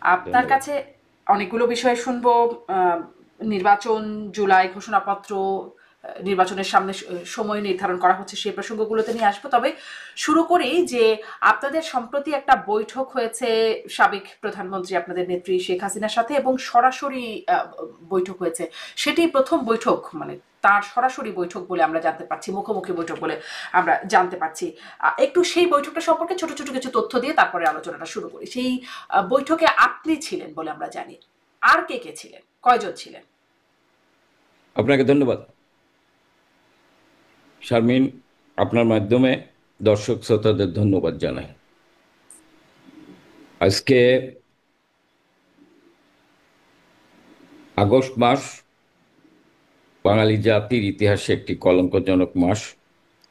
আপনার ধন্যবাদ। কাছে অনেকগুলো বিষয় শুনবো। আহ, নির্বাচন, জুলাই ঘোষণাপত্র, নির্বাচনের সামনে সময় নির্ধারণ করা হচ্ছে, সেই প্রসঙ্গগুলোতে নিয়ে আসবো। তবে শুরু করি যে আপনাদের সম্প্রতি একটা বৈঠক হয়েছে সাবেক প্রধানমন্ত্রী আপনাদের নেত্রী শেখ হাসিনার সাথে, এবং সরাসরি বৈঠক হয়েছে। সেটি প্রথম বৈঠক, মানে তার সরাসরি বৈঠক বলে আমরা জানতে পারছি, মুখোমুখি বৈঠক বলে আমরা জানতে পারছি। একটু সেই বৈঠকটা সম্পর্কে ছোট ছোট কিছু তথ্য দিয়ে তারপরে আলোচনাটা শুরু করি। সেই বৈঠকে আপনি ছিলেন বলে আমরা জানি, আর কে কে ছিলেন, কয়জন ছিলেন? আপনাকে ধন্যবাদ শারমিন। আপনার মাধ্যমে দর্শক শ্রোতাদের ধন্যবাদ জানাই। আজকে আগস্ট মাস বাঙালি জাতির ইতিহাসে একটি কলঙ্কজনক মাস,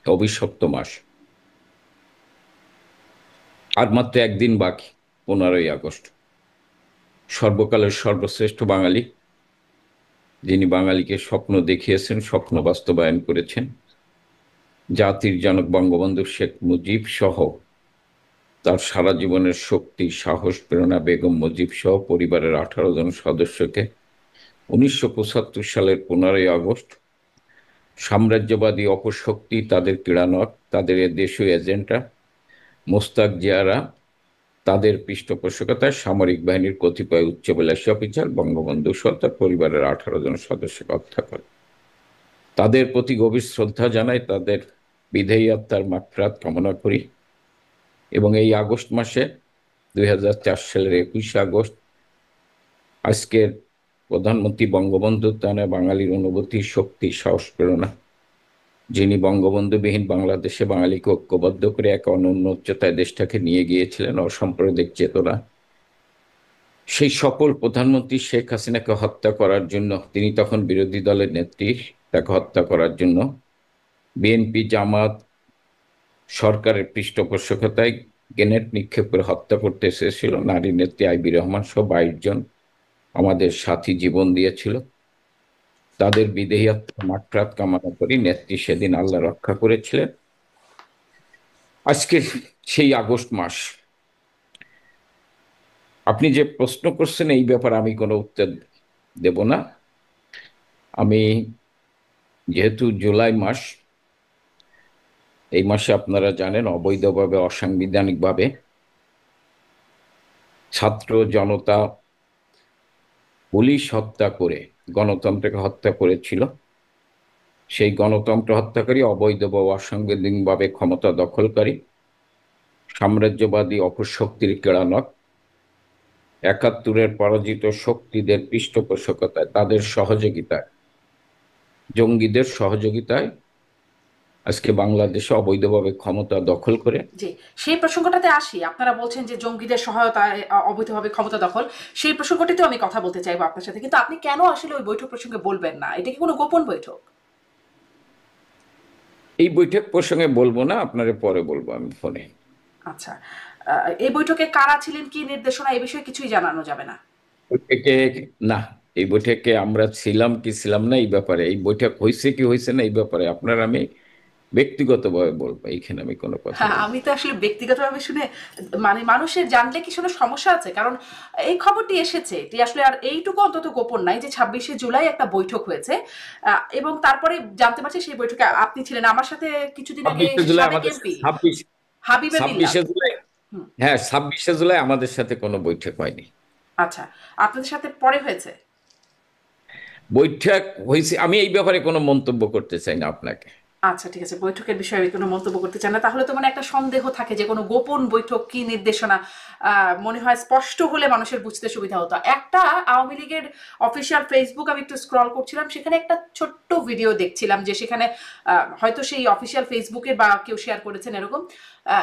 অভিশপ্ত মাস। আর মাত্র একদিন বাকি, 15ই আগস্ট। সর্বকালের সর্বশ্রেষ্ঠ বাঙালি, যিনি বাঙালিকে স্বপ্ন দেখিয়েছেন, স্বপ্ন বাস্তবায়ন করেছেন, জাতির জনক বঙ্গবন্ধু শেখ মুজিব সহ তার সারা জীবনের শক্তি, সাহস, প্রেরণা বেগম মুজিব সহ পরিবারের 18 জন সদস্যকে 1975 সালের 15ই আগস্ট সাম্রাজ্যবাদী অপশক্তি, তাদের ক্রীড়ানক, তাদের দেশীয় এজেন্টরা, মোস্তাক জিয়ারা, তাদের পৃষ্ঠপোষকতায় সামরিক বাহিনীর কতিপয় উচ্চবিলাসী অফিসার বঙ্গবন্ধু সহ তার পরিবারের 18 জন সদস্যকে হত্যা করে। তাদের প্রতি গভীর শ্রদ্ধা জানাই, তাদের বিদেহী আত্মার মাগফিরাত কামনা করি। এবং এই আগস্ট মাসে 2004 সালের 21 আগস্ট আজকের প্রধানমন্ত্রী বঙ্গবন্ধু টানে বাঙালির অনুভূতি, শক্তি, সাহস, প্রেরণা, যিনি বঙ্গবন্ধুবিহীন বাংলাদেশে বাঙালিকে ঐক্যবদ্ধ করে এক অনন্য উচ্চতায় দেশটাকে নিয়ে গিয়েছিলেন, অসাম্প্রদায়িক চেতনা, সেই সকল প্রধানমন্ত্রী শেখ হাসিনাকে হত্যা করার জন্য, তিনি তখন বিরোধী দলের নেত্রী, তাকে হত্যা করার জন্য বিএনপি, জামাত সরকারের পৃষ্ঠপোষকতায় গ্রেনেড নিক্ষেপ করে হত্যা করতে এসেছিল। নারী নেত্রী আইবি রহমান সহ 22 জন আমাদের সাথী জীবন দিয়েছিল। তাদের বিদেহী আত্মার মাগফিরাত কামনা করি। নেত্রী সেদিন আল্লাহ রক্ষা করেছিলেন। আজকে সেই আগস্ট মাস। আপনি যে প্রশ্ন করছেন এই ব্যাপারে আমি কোনো উত্তর দেব না। আমি, যেহেতু জুলাই মাস, এই মাসে আপনারা জানেন অবৈধভাবে, অসাংবিধানিকভাবে ছাত্র জনতা পুলিশ হত্যা করে গণতন্ত্রকে হত্যা করেছিল। সেই গণতন্ত্র হত্যাকারী, অবৈধ বা অসাংবিধানিকভাবে ক্ষমতা দখলকারী সাম্রাজ্যবাদী অপশক্তির কেড়ানক, 71-এর পরাজিত শক্তিদের পৃষ্ঠপোষকতায়, তাদের সহযোগিতায়, জঙ্গিদের সহযোগিতায় আজকে বাংলাদেশে অবৈধভাবে ক্ষমতা দখল করে। জি, সেই প্রসঙ্গটাতে আসি। আপনারা বলছেন যে জঙ্গিদের সহায়তায় অবৈধভাবে ক্ষমতা দখল, সেই প্রসঙ্গটিতেও আমি কথা বলতে চাইবো আপনার সাথে। কিন্তু আপনি কেন আসলে ওই বৈঠক প্রসঙ্গে বলবেন না? এটা কি কোনো গোপন বৈঠক? এই বৈঠক প্রসঙ্গে বলবো না, আপনারে পরে বলবো আমি ফোনে। আচ্ছা। এই বৈঠকে কারা ছিলেন, কি নির্দেশনা, এ বিষয়ে কিছুই জানানো যাবে না? বৈঠকে, না, এই বৈঠকে আমরা ছিলাম কি ছিলাম না এই ব্যাপারে, এই বৈঠক হয়েছে কি হয়েছে না এই ব্যাপারে আপনার আমি ব্যক্তিগতভাবে বলবো, এইখানে আমি কোনো কথা হ্যাঁ, বলবো আমি না। তো আসলে ব্যক্তিগতভাবে শুনে, মানে মানুষের জানলে কি কোনো সমস্যা আছে? কারণ এই খবরটি এসেছে, এটি আসলে আর এইটুকু অন্তত গোপন নাই যে 26শে জুলাই একটা বৈঠক হয়েছে। এবং তারপরে জানতে পারছি সেই বৈঠকে আপনি ছিলেন। আমার সাথে কিছুদিন আগে 26শে জুলাই সাবেক আমাদের এমপি 26, হাবিবা বিল্লাহ। 26শে জুলাই, হুম। হ্যাঁ 26শে জুলাই আমাদের সাথে কোনো বৈঠক হয়নি। আচ্ছা, আপনাদের সাথে পরে হয়েছে? বৈঠক হয়েছে, আমি এই ব্যাপারে কোনো মন্তব্য করতে চাই না আপনাকে। আচ্ছা, ঠিক আছে। বৈঠকের বিষয়ে আমি কোনো মন্তব্য করতে চান না। তাহলে তো মানে একটা সন্দেহ থাকে যে কোনো গোপন বৈঠক, কি নির্দেশনা, মনে হয় স্পষ্ট হলে মানুষের বুঝতে সুবিধা হতো। একটা আওয়ামী লীগের অফিসিয়াল ফেসবুক আমি একটু স্ক্রল করছিলাম, সেখানে একটা ছোট্ট ভিডিও দেখছিলাম যে সেখানে হয়তো সেই অফিসিয়াল ফেসবুকে বা কেউ শেয়ার করেছেন এরকম, আ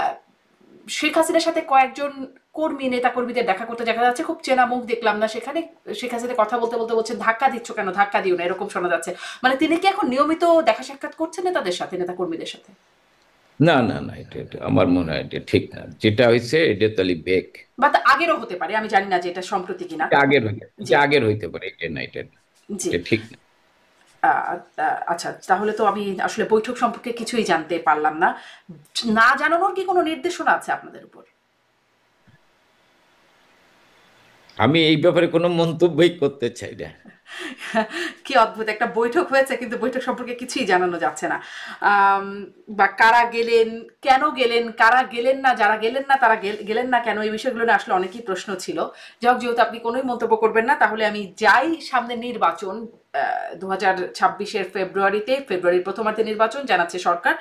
শেখ হাসিনার সাথে কয়েকজন কর্মী, নেতা কর্মীদের দেখা করতে দেখা যাচ্ছে। খুব চেনা মুখ দেখলাম না সেখানে। শেখ হাসিনা কথা বলতে বলতে বলছেন, ধাক্কা দিচ্ছ কেন, ধাক্কা দিও না, এরকম শোনা যাচ্ছে। মানে তিনি কি এখন নিয়মিত দেখা সাক্ষাৎ করছেন নেতাদের সাথে, নেতা কর্মীদের সাথে? না না না, এটা আমার মনে হয় এটা ঠিক না, যেটা হয়েছে এটা তাহলে বেক। বা তা আগেরও হতে পারে, আমি জানি না যে এটা সম্প্রতি কিনা। এটা জি। আগের হইতে পারে, এটা না, এটা না, জি। এটা ঠিক না। আচ্ছা, তাহলে তো আমি আসলে বৈঠক সম্পর্কে কিছুই জানতে পারলাম না। না জানানোর কি কোনো নির্দেশনা আছে আপনাদের উপর? আমি এই ব্যাপারে কোনো মন্তব্যই করতে চাই না। কি অদ্ভুত একটা বৈঠক হয়েছে, কিন্তু বৈঠক সম্পর্কে কিছুই জানানো যাচ্ছে না। আম, বা কারা গেলেন, কেন গেলেন, কারা গেলেন না, যারা গেলেন না তারা গেলেন না কেন, এই বিষয়গুলো নিয়ে আসলে অনেকই প্রশ্ন ছিল। যাই হোক, যেহেতু আপনি কোনোই মন্তব্য করবেন না, তাহলে আমি যাই, সামনে নির্বাচন 2026-এর ফেব্রুয়ারিতে, ফেব্রুয়ারির প্রথমার্ধে নির্বাচন জানাচ্ছে সরকার।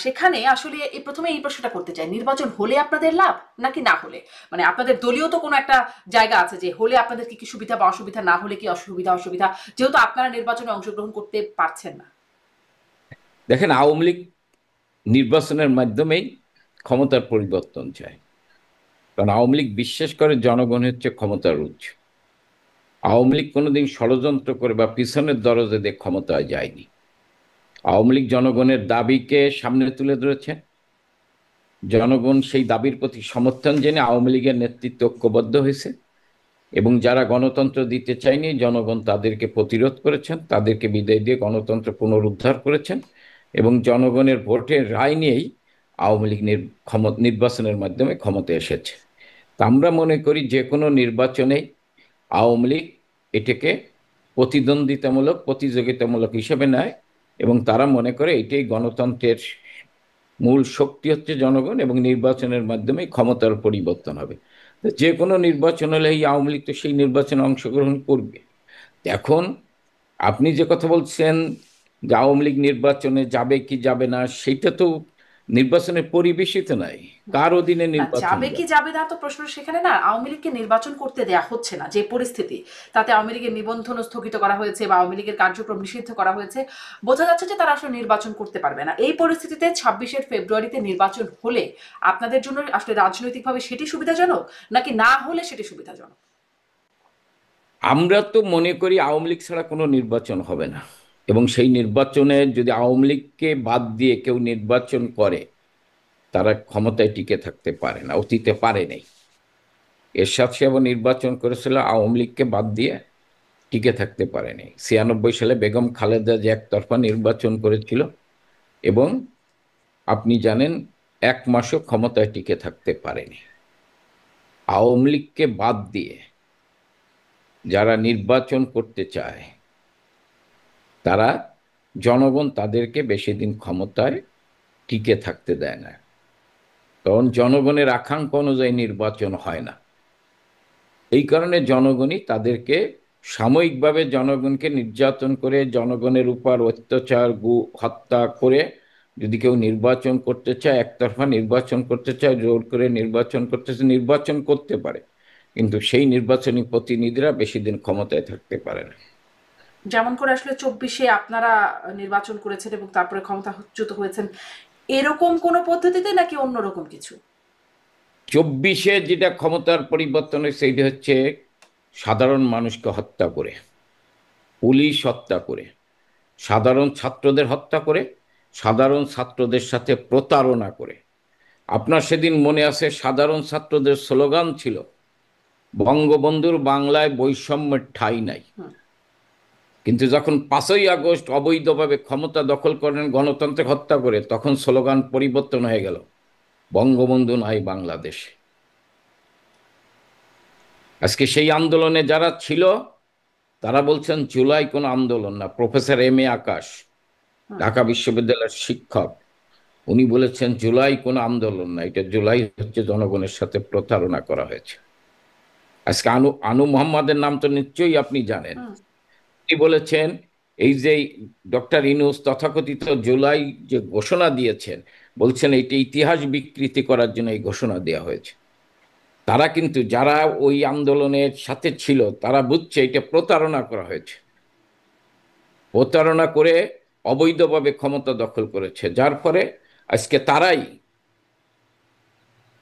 সেখানে আসলে এই প্রথমে এই প্রশ্নটা করতে চাই, নির্বাচন হলে আপনাদের লাভ নাকি না হলে? মানে আপনাদের দলীয় তো কোনো একটা জায়গা আছে যে হলে আপনাদের কি কি সুবিধা বা অসুবিধা, না হলে কি অসুবিধা, যেহেতু আপনারা নির্বাচনে অংশগ্রহণ করতে পারছেন না। দেখেন, আওয়ামী লীগ নির্বাচনের মাধ্যমেই ক্ষমতার পরিবর্তন চায়। কারণ আওয়ামী লীগ বিশ্বাস করে জনগণ হচ্ছে ক্ষমতার উৎস। আওয়ামী লীগ কোনোদিন ষড়যন্ত্র করে বা পিছনের দরজা দিয়ে ক্ষমতায় যায়নি। আওয়ামী লীগ জনগণের দাবিকে সামনে তুলে ধরেছে। জনগণ সেই দাবির প্রতি সমর্থন জেনে আওয়ামী লীগের নেতৃত্ব ঐক্যবদ্ধ হয়েছে, এবং যারা গণতন্ত্র দিতে চায়নি জনগণ তাদেরকে প্রতিরোধ করেছেন, তাদেরকে বিদায় দিয়ে গণতন্ত্র পুনরুদ্ধার করেছেন, এবং জনগণের ভোটের রায় নিয়েই আওয়ামী লীগ নির্বাচনের মাধ্যমে ক্ষমতায় এসেছে। তা আমরা মনে করি যে কোনো নির্বাচনেই আওয়ামী লীগ এটাকে প্রতিদ্বন্দ্বিতামূলক, প্রতিযোগিতামূলক হিসেবে নেয়, এবং তারা মনে করে এটাই গণতন্ত্রের মূল শক্তি হচ্ছে জনগণ, এবং নির্বাচনের মাধ্যমে ক্ষমতার পরিবর্তন হবে। তো যে কোনো নির্বাচন হলে এই আওয়ামী লীগ তো সেই নির্বাচনে অংশগ্রহণ করবে। এখন আপনি যে কথা বলছেন যে আওয়ামী লীগ নির্বাচনে যাবে কি যাবে না, সেটা তো নির্বাচনের পরিবেশই তো নাই। কার অধীনে না, নির্বাচন যাবে কি হবে? যাবে না তো প্রশ্ন সেখানে না। আওয়ামী লীগকে নির্বাচন করতে দেয়া হচ্ছে না, যে পরিস্থিতি, তাতে আওয়ামী লীগের নিবন্ধন স্থগিত করা হয়েছে বা আওয়ামী লীগের কার্যক্রম নিষিদ্ধ করা হয়েছে, বোঝা যাচ্ছে যে তারা আসলে নির্বাচন করতে পারবে না। এই পরিস্থিতিতে 26-এর ফেব্রুয়ারিতে নির্বাচন হলে আপনাদের জন্য আসলে রাজনৈতিকভাবে সেটি সুবিধাজনক, নাকি না হলে সেটি সুবিধাজনক? আমরা তো মনে করি আওয়ামী লীগ ছাড়া কোনো নির্বাচন হবে না, এবং সেই নির্বাচনে যদি আওয়ামী লীগকে বাদ দিয়ে কেউ নির্বাচন করে তারা ক্ষমতায় টিকে থাকতে পারে না, অতীতে পারে নাই। এরশাদ সাহেব নির্বাচন করেছিল আওয়ামী লীগকে বাদ দিয়ে, টিকে থাকতে পারেনি। 96 সালে বেগম খালেদা যে একতরফা নির্বাচন করেছিল, এবং আপনি জানেন 1 মাসও ক্ষমতায় টিকে থাকতে পারেনি। আওয়ামী লীগকে বাদ দিয়ে যারা নির্বাচন করতে চায় তারা, জনগণ তাদেরকে বেশি দিন ক্ষমতায় টিকে থাকতে দেয় না, কারণ জনগণের আকাঙ্ক্ষা অনুযায়ী নির্বাচন হয় না। এই কারণে জনগণই তাদেরকে সাময়িকভাবে জনগণকে নির্যাতন করে, জনগণের উপর অত্যাচার হত্যা করে যদি কেউ নির্বাচন করতে চায়, একতরফা নির্বাচন করতে চায়, জোর করে নির্বাচন করতে চায়, নির্বাচন করতে পারে, কিন্তু সেই নির্বাচনী প্রতিনিধিরা বেশি দিন ক্ষমতায় থাকতে পারে না। যেমন করে আসলে 24-এ আপনারা নির্বাচন করেছেন এবং তারপরে ক্ষমতাচ্যুত হয়েছেন, এরকম কোনো পদ্ধতিতে নাকি অন্যরকম কিছু? 24-এ যেটা ক্ষমতার পরিবর্তন হয়েছে সেটা হচ্ছে সাধারণ মানুষকে হত্যা করে, পুলিশ হত্যা করে, সাধারণ ছাত্রদের হত্যা করে, সাধারণ ছাত্রদের সাথে প্রতারণা করে। আপনার সেদিন মনে আছে সাধারণ ছাত্রদের স্লোগান ছিল বঙ্গবন্ধুর বাংলায় বৈষম্যের ঠাঁই নাই। কিন্তু যখন 5ই আগস্ট অবৈধভাবে ক্ষমতা দখল করেন, গণতন্ত্রে হত্যা করে, তখন স্লোগান পরিবর্তন হয়ে গেল বঙ্গবন্ধু নাই বাংলাদেশে। আজকে সেই আন্দোলনে যারা ছিল তারা বলছেন জুলাই কোনো আন্দোলন না। প্রফেসর M A আকাশ, ঢাকা বিশ্ববিদ্যালয়ের শিক্ষক, উনি বলেছেন জুলাই কোনো আন্দোলন না, এটা জুলাই হচ্ছে জনগণের সাথে প্রতারণা করা হয়েছে। আজকে আনু আনু মোহাম্মদের নাম তো নিশ্চয়ই আপনি জানেন। তিনি বলেছেন এই যে ডক্টর ইনুস তথাকথিত জুলাই যে ঘোষণা দিয়েছেন, বলছেন এটি ইতিহাস বিকৃতি করার জন্য এই ঘোষণা দেওয়া হয়েছে। তারা কিন্তু, যারা ওই আন্দোলনের সাথে ছিল, তারা বুঝছে এটা প্রতারণা করা হয়েছে, প্রতারণা করে অবৈধভাবে ক্ষমতা দখল করেছে, যার ফলে আজকে তারাই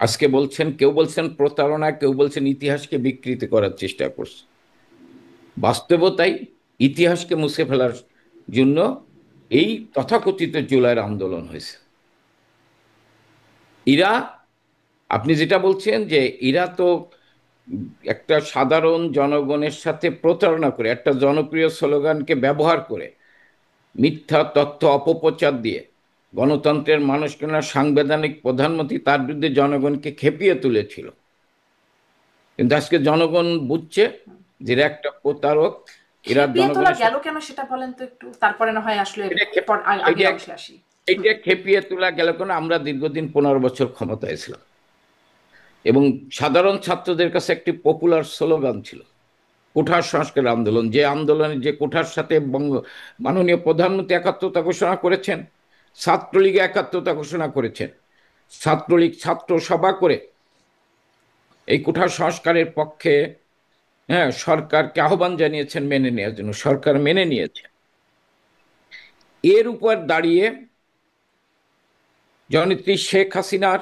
আজকে বলছেন, কেউ বলছেন প্রতারণা, কেউ বলছেন ইতিহাসকে বিকৃতি করার চেষ্টা করছে। বাস্তবতাই ইতিহাসকে মুছে ফেলার জন্য এই তথাকথিত জুলাইয়ের আন্দোলন হয়েছে। এরা, আপনি যেটা বলছেন যে এরা তো একটা সাধারণ জনগণের সাথে প্রতারণা করে, একটা জনপ্রিয় স্লোগানকে ব্যবহার করে, মিথ্যা তথ্য অপপ্রচার দিয়ে গণতন্ত্রের মানুষকে না, সাংবিধানিক প্রধানমন্ত্রী তার বিরুদ্ধে জনগণকে খেপিয়ে তুলেছিল। কিন্তু আজকে জনগণ বুঝছে যে এরা একটা প্রতারক, এরা খেপিয়ে তোলা জনগণের গেল সাথে কেন সেটা বলেন তো একটু, তারপরে না হয় আসলে এটা খেপ- আগের এটা অংশে আসি। এটা খেপিয়ে তোলা গেল কেন? আমরা দীর্ঘদিন 15 বছর ক্ষমতায় ছিলাম এবং সাধারণ ছাত্রদের কাছে একটি পপুলার স্লোগান ছিল কোঠার সংস্কার আন্দোলন। যে আন্দোলনে যে কোঠার সাথে মাননীয় প্রধানমন্ত্রী একাত্মতা ঘোষণা করেছেন, ছাত্রলীগ একাত্মতা ঘোষণা করেছেন, ছাত্রলীগ ছাত্র সভা করে এই কোঠার সংস্কারের পক্ষে, হ্যাঁ, সরকারকে আহ্বান জানিয়েছেন মেনে নেওয়ার জন্য, সরকার মেনে নিয়েছে। এর উপর দাঁড়িয়ে জননেত্রী শেখ হাসিনার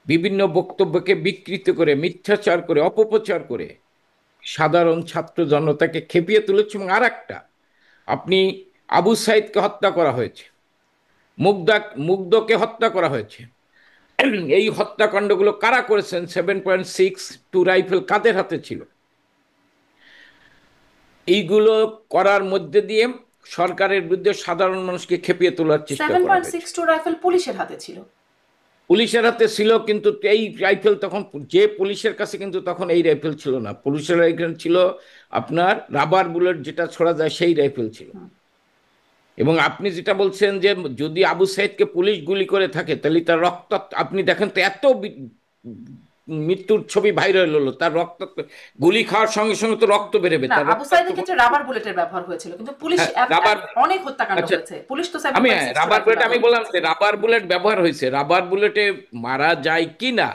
বিভিন্ন বক্তব্যকে বিকৃত করে, মিথ্যাচার করে, অপপ্রচার করে সাধারণ ছাত্র জনতাকে খেপিয়ে তুলেছে। এবং আর একটা, আপনি আবু সাইদকে হত্যা করা হয়েছে, মুগ্ধকে হত্যা করা হয়েছে। এই হত্যাকাণ্ডগুলো কারা করেছেন? 7.62 রাইফেল কাদের হাতে ছিল? এইগুলো করার মধ্যে দিয়ে সরকারের বিরুদ্ধে সাধারণ মানুষকে খেপিয়ে তোলার চেষ্টা সেভেন করা পয়েন্ট হয়েছে। সিক্স টু রাইফেল পুলিশের হাতে ছিল। পুলিশের হাতে ছিল, কিন্তু এই রাইফেল তখন যে পুলিশের কাছে কিন্তু তখন এই রাইফেল ছিল না। পুলিশের রাইফেল ছিল আপনার রাবার বুলেট যেটা ছোড়া যায় সেই রাইফেল ছিল। এবং আপনি যেটা বলছেন যে যদি আবু সাইদকে পুলিশ গুলি করে থাকে তাহলে তার রক্ত, আপনি দেখেন তো এত মৃত্যুর ছবি ভাইরাল হলো, তার রক্ত গুলি খাওয়ার সঙ্গে সঙ্গে তো রক্ত বেরোবে, না, তার আবু রক্তাক্ত। সাইদের ক্ষেত্রে রাবার বুলেটের ব্যবহার হয়েছিল, কিন্তু পুলিশ হ্যাঁ, রাবার, অনেক হত্যাকাণ্ড আচ্ছা, হয়েছে, পুলিশ তো সেভেন আমি point six two rubber rifle bullet, আমি ব্যবহার বললাম করেছে। যে রাবার বুলেট ব্যবহার হয়েছে, রাবার বুলেটে মারা যায় কি না,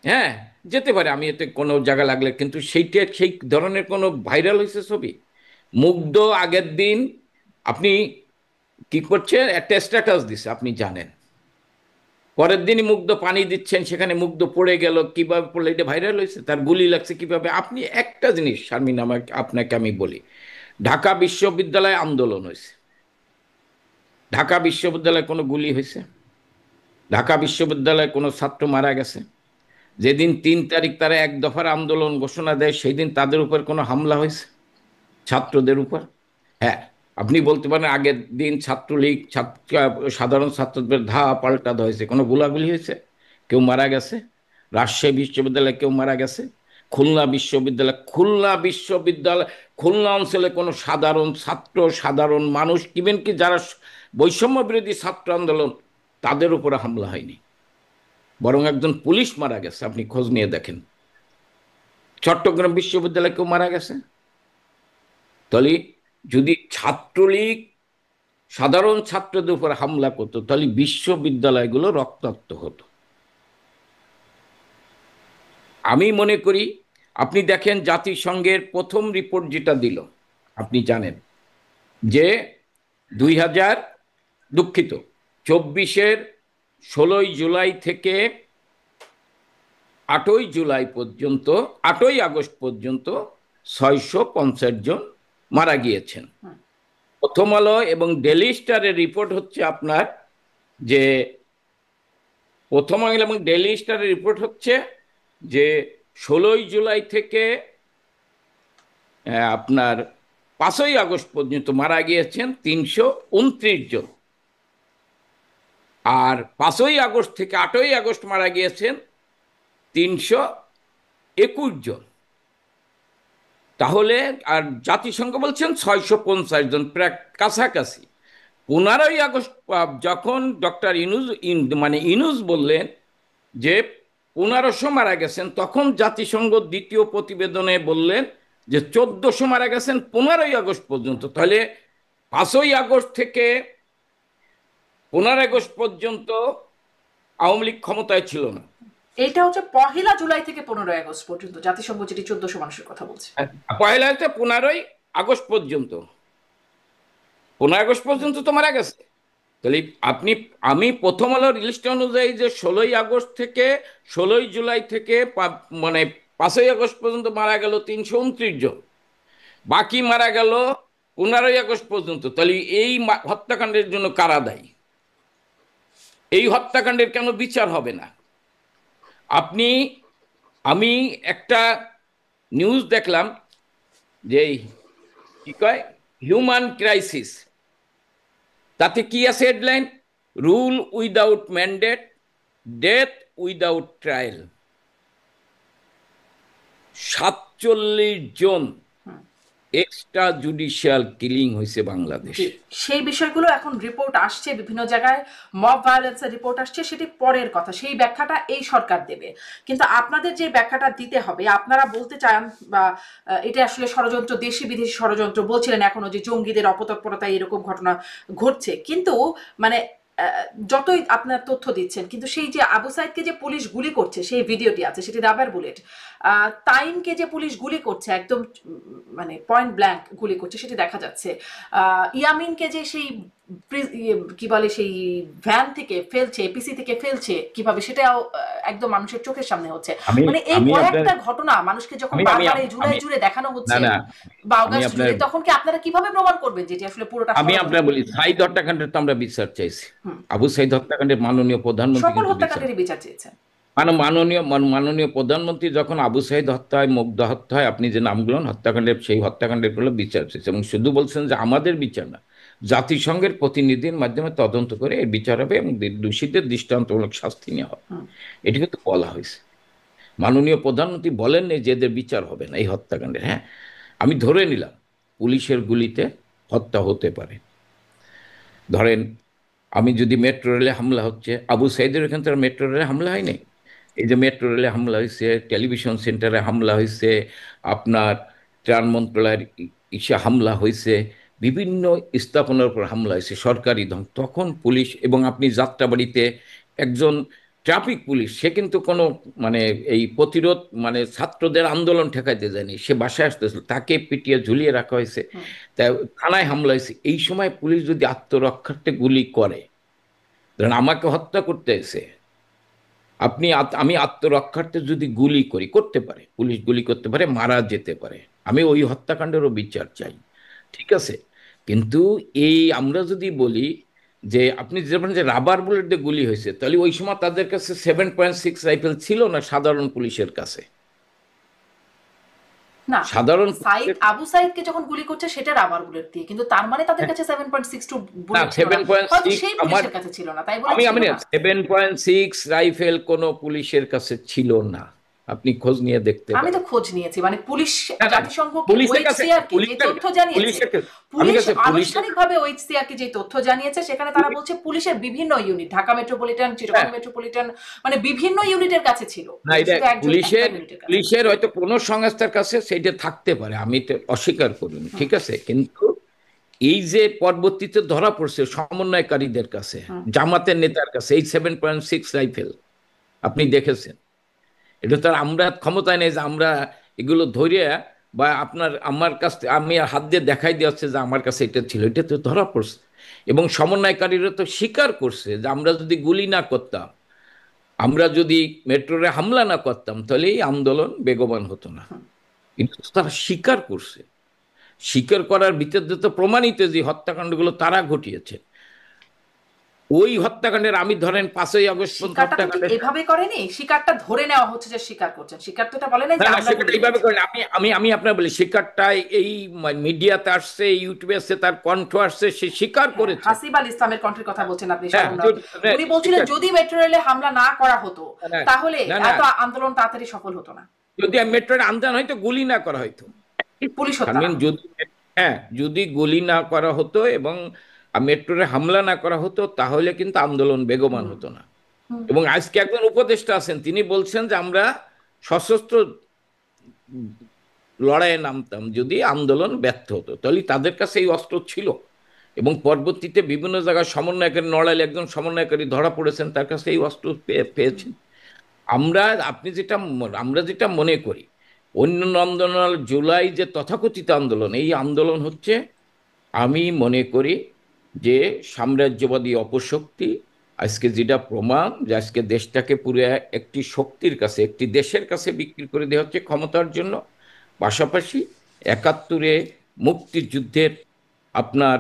হ্যাঁ, যেতে পারে, আমি এতে কোনো জায়গা লাগলে, কিন্তু সেইটা সেই ধরনের কোনো ভাইরাল হয়েছে ছবি? মুগ্ধ আগের দিন আপনি কি করছে, একটা স্ট্যাটাস দিছে আপনি জানেন, পরের দিনই মুগ্ধ পানি দিচ্ছেন, সেখানে মুগ্ধ পড়ে গেল, কিভাবে পড়লো এটা ভাইরাল হয়েছে, তার গুলি লাগছে কিভাবে। আপনি একটা জিনিস শারমিন, আমাকে আপনাকে আমি বলি, ঢাকা বিশ্ববিদ্যালয়ে আন্দোলন হয়েছে, ঢাকা বিশ্ববিদ্যালয়ে কোনো গুলি হয়েছে? ঢাকা বিশ্ববিদ্যালয়ে কোনো ছাত্র মারা গেছে? যেদিন 3 তারিখ তারা এক দফার আন্দোলন ঘোষণা দেয় সেই দিন তাদের উপর কোনো হামলা হয়েছে ছাত্রদের উপর? হ্যাঁ, আপনি বলতে পারেন আগের দিন ছাত্রলীগ সাধারণ ছাত্রদের পাল্টা হয়েছে, কোনো গোলাগুলি হয়েছে? কেউ মারা গেছে? রাজশাহী বিশ্ববিদ্যালয়ে কেউ মারা গেছে? খুলনা বিশ্ববিদ্যালয় খুলনা অঞ্চলে কোনো সাধারণ ছাত্র, সাধারণ মানুষ, ইভেন কি যারা বৈষম্য বিরোধী ছাত্র আন্দোলন, তাদের উপরে হামলা হয়নি, বরং একজন পুলিশ মারা গেছে, আপনি খোঁজ নিয়ে দেখেন। চট্টগ্রাম বিশ্ববিদ্যালয়ে কেউ মারা গেছে? তাহলে যদি ছাত্রলীগ সাধারণ ছাত্রদের উপর হামলা করতো তাহলে বিশ্ববিদ্যালয়গুলো রক্তাক্ত হতো। আমি মনে করি, আপনি দেখেন জাতিসংঘের প্রথম রিপোর্ট যেটা দিল, আপনি জানেন যে 2000, দুঃখিত, 24-এর 16ই জুলাই থেকে 8ই জুলাই পর্যন্ত, 8ই আগস্ট পর্যন্ত 650 জন মারা গিয়েছেন। প্রথম আলো এবং ডেলি স্টারের রিপোর্ট হচ্ছে আপনার যে, প্রথম আলো এবং ডেলি স্টারের রিপোর্ট হচ্ছে যে 16ই জুলাই থেকে আপনার 5ই আগস্ট পর্যন্ত মারা গিয়েছেন 329 জন, আর 5ই আগস্ট থেকে 8ই আগস্ট মারা গিয়েছেন 321 জন। তাহলে আর জাতিসংঘ বলছেন 650 জন, প্রায় কাছাকাছি। 15ই আগস্ট যখন ডক্টর ইনুস বললেন যে 1500 মারা গেছেন, তখন জাতিসংঘ দ্বিতীয় প্রতিবেদনে বললেন যে 1400 মারা গেছেন 15ই আগস্ট পর্যন্ত। তাহলে 5ই আগস্ট থেকে 15ই আগস্ট পর্যন্ত আওয়ামী লীগ ক্ষমতায় ছিল না। এইটা হচ্ছে 1 জুলাই থেকে 15 আগস্ট পর্যন্ত, জাতিসংঘ যেটি 1400 মানুষের কথা বলছে। পয়লা হচ্ছে 15ই আগস্ট পর্যন্ত, 15ই আগস্ট পর্যন্ত তো মারা গেছে। তাহলে আমি প্রথম আলোর লিস্ট অনুযায়ী যে 16ই আগস্ট থেকে 16ই জুলাই থেকে মানে 5ই আগস্ট পর্যন্ত মারা গেল 329 জন, বাকি মারা গেল 15ই আগস্ট পর্যন্ত। তাহলে এই হত্যাকাণ্ডের জন্য কারা দায়ী? এই হত্যাকাণ্ডের কেন বিচার হবে না? আমি একটা নিউজ দেখলাম যে কি কয়, হিউম্যান ক্রাইসিস, তাতে কি আছে headline, rule without mandate, death without trial. 47 জন এক্সট্রা জুডিশিয়াল কিলিং হয়েছে জি, বাংলাদেশে। সেই বিষয়গুলো এখন রিপোর্ট আসছে, বিভিন্ন জায়গায় মব ভায়োলেন্সের রিপোর্ট আসছে, সেটি পরের কথা, সেই ব্যাখ্যাটা এই সরকার দেবে। কিন্তু আপনাদের যে ব্যাখ্যাটা দিতে হবে, আপনারা বলতে চান বা এটা আসলে ষড়যন্ত্র, দেশি বিদেশি ষড়যন্ত্র বলছিলেন এখনো, যে জঙ্গিদের অপতৎপরতায় এরকম ঘটনা ঘটছে, কিন্তু মানে যতই আপনার তথ্য দিচ্ছেন, কিন্তু সেই যে আবু সাইদকে যে পুলিশ গুলি করছে, সেই ভিডিওটি আছে, সেটি রাবার বুলেট। তাইমকে যে পুলিশ গুলি করছে, একদম মানে পয়েন্ট ব্ল্যাঙ্ক গুলি করছে, সেটি দেখা যাচ্ছে। ইয়ামিনকে যে সেই কি বলে, সেই ভ্যান থেকে ফেলছে, এপিসি থেকে ফেলছে কিভাবে, সেটাও একদম মানুষের চোখের সামনে হচ্ছে। আমি মানে এই আমি আপনার কয়েকটা ঘটনা মানুষকে যখন আমি আমি বারবার এই জুড়ে আমি জুড়ে দেখানো না হচ্ছে না বা আমি অগাস্ট আপনার জুড়ে, তখন কি আপনারা কিভাবে প্রমাণ করবেন যেটি আসলে পুরোটা আমি আপনার ষড়যন্ত্র? বলি, সাইদ হত্যাকাণ্ডের তো আমরা বিচার চাইছি। হুম, আবু সাইদ হত্যাকাণ্ডের মাননীয় প্রধানমন্ত্রী সকল কিন্তু বিচার, হত্যাকাণ্ডেরই বিচার চেয়েছেন। মাননীয় প্রধানমন্ত্রী যখন আবু সাইদ হত্যা হয়, মুগ্ধা হত্যা হয়, আপনি যে নামগুলো হত্যাকাণ্ডের, সেই হত্যাকাণ্ডের গুলো বিচার চেয়েছে, এবং শুধু বলছেন যে আমাদের বিচার না, জাতিসংঘের প্রতিনিধির মাধ্যমে তদন্ত করে এর বিচার হবে এবং দোষীদের দৃষ্টান্তমূলক শাস্তি নেওয়া হবে। হুম, এটি কিন্তু বলা হয়েছে। মাননীয় প্রধানমন্ত্রী বলেননি যে এদের বিচার হবে না এই হত্যাকাণ্ডের। হ্যাঁ, আমি ধরে নিলাম পুলিশের গুলিতে হত্যা হতে পারে। ধরেন, আমি যদি মেট্রো রেলে হামলা হচ্ছে, আবু সাইদের এখান থেকে মেট্রো রেলে হামলা হয়নি। এই যে মেট্রো রেলে হামলা হয়েছে, টেলিভিশন সেন্টারে হামলা হয়েছে, আপনার ত্রাণ মন্ত্রণালয়ের ইসে হামলা হয়েছে, বিভিন্ন স্থাপনার উপর হামলা হয়েছে, সরকারি তখন পুলিশ, এবং আপনি যাত্রাবাড়িতে একজন ট্রাফিক পুলিশ, সে কিন্তু কোনো মানে এই প্রতিরোধ মানে ছাত্রদের আন্দোলন ঠেকাইতে যায়নি, সে বাসায় আসতেছিল, তাকে পিটিয়ে ঝুলিয়ে রাখা হয়েছে, হুম। তা থানায় হামলা হয়েছে। এই সময় পুলিশ যদি আত্মরক্ষার্থে গুলি করে, ধরেন আমাকে হত্যা করতে এসে আমি আত্মরক্ষার্থে যদি গুলি করি, করতে পারে পুলিশ, গুলি করতে পারে, মারা যেতে পারে, আমি ওই হত্যাকাণ্ডেরও বিচার চাই, ঠিক আছে। কিন্তু এই আমরা যদি বলি যে আপনি যেমন যে রাবার বুলেট দিয়ে গুলি হয়েছে, তাহলে ওই সময় তাদের কাছে 7.6 রাইফেল ছিল না সাধারণ পুলিশের কাছে? না, সাধারণ সাইদ, পুলিশের আবু সাইদকে যখন গুলি করছে সেটা রাবার বুলেট দিয়ে, কিন্তু তার মানে তাদের কাছে 7.62 না, বুলেট ছিল না, সেভেন পয়েন্ট হয়তো সিক্স সেই আমার পুলিশের কাছে ছিল না, তাই বলে আমি ছিল আমি না। 7.6 রাইফেল কোনো পুলিশের কাছে ছিল না, আপনি খোঁজ নিয়ে দেখতে আমি তো পারেন। খোঁজ নিয়েছি, মানে পুলিশ, না না, জাতিসংঘকে, পুলিশের কাছে, ওএইচসিআর কে যে পুলিশের তথ্য জানিয়েছে, পুলিশের কাছে আমি পুলিশ কাছে পুলিশের আনুষ্ঠানিকভাবে ওএইচসিআর কে যে তথ্য জানিয়েছে, সেখানে তারা বলছে পুলিশের বিভিন্ন ইউনিট, ঢাকা মেট্রোপলিটন, চিটাগং হ্যাঁ, মেট্রোপলিটন, মানে বিভিন্ন ইউনিটের কাছে ছিল, না, এটা শুধু একজন একটা পুলিশের ইউনিটের কাছে না। পুলিশের হয়তো কোনো সংস্থার কাছে সেইটা থাকতে পারে, আমি তো অস্বীকার করিনি, হুম, ঠিক আছে, কিন্তু এই যে পরবর্তীতে ধরা পড়ছে সমন্বয়কারীদের কাছে, হুম। জামাতের নেতার কাছে, এই 7.6 রাইফেল আপনি দেখেছেন, এটা তো আর আমরা ক্ষমতায় নেই যে আমরা এগুলো ধরে, বা আমার কাছ থেকে আমি হাত দিয়ে দেখাই দিচ্ছে যে আমার কাছে এটা ছিল, এটা তো ধরা পড়ছে, এবং সমন্বয়কারীরা তো স্বীকার করছে যে আমরা যদি গুলি না করতাম, আমরা যদি মেট্রোরে হামলা না করতাম, তাহলে এই আন্দোলন বেগবান হতো না। কিন্তু তারা স্বীকার করছে, স্বীকার করার ভিত্তিতে তো প্রমাণিত যে হত্যাকাণ্ডগুলো তারা ঘটিয়েছে। ওই হত্যাকাণ্ডের, আমি ধরেন 5ই আগস্ট পর্যন্ত শিকারটা তো ঠিক হত্যাকাণ্ডের, এভাবে করেনি, শিকারটা ধরে নেওয়া হচ্ছে যে স্বীকার করছেন, শিকার তো এটা বলে নাই না যে না, আমরা সেটা গুলি এইভাবে করেছি। করেন, আমি আমি আমি আপনার বলি, শিকারটাই এই মিডিয়াতে আসছে, ইউটিউবে আসছে, তার কণ্ঠ আসছে, সে স্বীকার হ্যাঁ, করেছে। হাসিব আল ইসলামের কণ্ঠের কথা বলছেন আপনি, হ্যাঁ, স্বপন রাউত। উনি বলছিলেন স্বীকার, যদি মেট্রো রেলে হামলা না করা হতো, না তাহলে না না, এত আন্দোলন তাড়াতাড়ি সফল হতো না, যদি মেট্রোর আনজান হয়তো, গুলি না করা হয়তো, পুলিশ হত্যা না শারমিন, হতো। যদি, হ্যাঁ, যদি গুলি না করা হতো এবং মেট্রোরে হামলা না করা হতো, তাহলে কিন্তু আন্দোলন বেগবান হুম, হতো না। হুম, এবং আজকে একজন উপদেষ্টা আছেন, তিনি বলছেন যে আমরা সশস্ত্র লড়াইয়ে নামতাম যদি আন্দোলন ব্যর্থ হতো, তাহলে তাদের কাছে এই অস্ত্র ছিল, এবং পরবর্তীতে বিভিন্ন জায়গায় সমন্বয়কারী নড়াইলে একজন সমন্বয়কারী ধরা পড়েছেন, তার কাছে এই অস্ত্র পেয়েছেন। আমরা আমরা যেটা মনে করি, অন্যান্য আন্দোলন, জুলাই যে তথাকথিত আন্দোলন, এই আন্দোলন হচ্ছে, আমি মনে করি যে সাম্রাজ্যবাদী অপশক্তি আজকে যেটা প্রমাণ, যে আজকে দেশটাকে পুরো একটি শক্তির কাছে, একটি দেশের কাছে বিক্রি করে দেওয়া হচ্ছে ক্ষমতার জন্য। পাশাপাশি 71-এ মুক্তিযুদ্ধের আপনার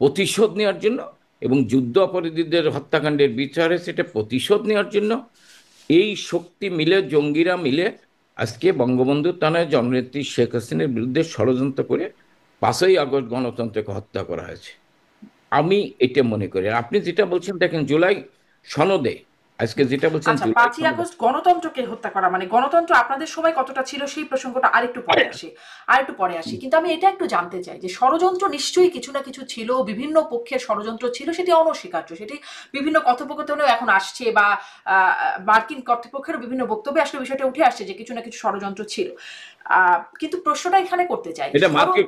প্রতিশোধ নেওয়ার জন্য, এবং যুদ্ধ অপরাধীদের হত্যাকাণ্ডের বিচারে সেটা প্রতিশোধ নেওয়ার জন্য, এই শক্তি মিলে, জঙ্গিরা মিলে আজকে বঙ্গবন্ধু টানায় জননেত্রী শেখ হাসিনার বিরুদ্ধে ষড়যন্ত্র করে 5ই আগস্ট গণতন্ত্রকে হত্যা করা হয়েছে। আমি এটা মনে করি। আর আপনি যেটা বলছেন, দেখেন জুলাই সনদে আজকে যেটা বলছেন আচ্ছা, জুলাই 5ই আগস্ট গণতন্ত্রকে হত্যা করা মানে গণতন্ত্র আপনাদের সময় কতটা ছিল সেই প্রসঙ্গটা আরেকটু পরে আসি, কিন্তু আমি এটা একটু জানতে চাই যে ষড়যন্ত্র নিশ্চয়ই কিছু না কিছু ছিল, বিভিন্ন পক্ষের ষড়যন্ত্র ছিল, সেটি অনস্বীকার্য, সেটি বিভিন্ন কথোপকথনেও এখন আসছে, বা মার্কিন কর্তৃপক্ষের বিভিন্ন বক্তব্যে আসলে বিষয়টা উঠে আসছে যে কিছু না কিছু ষড়যন্ত্র ছিল। কিন্তু প্রশ্নটা এখানে করতে চাই, এটা মার্কিন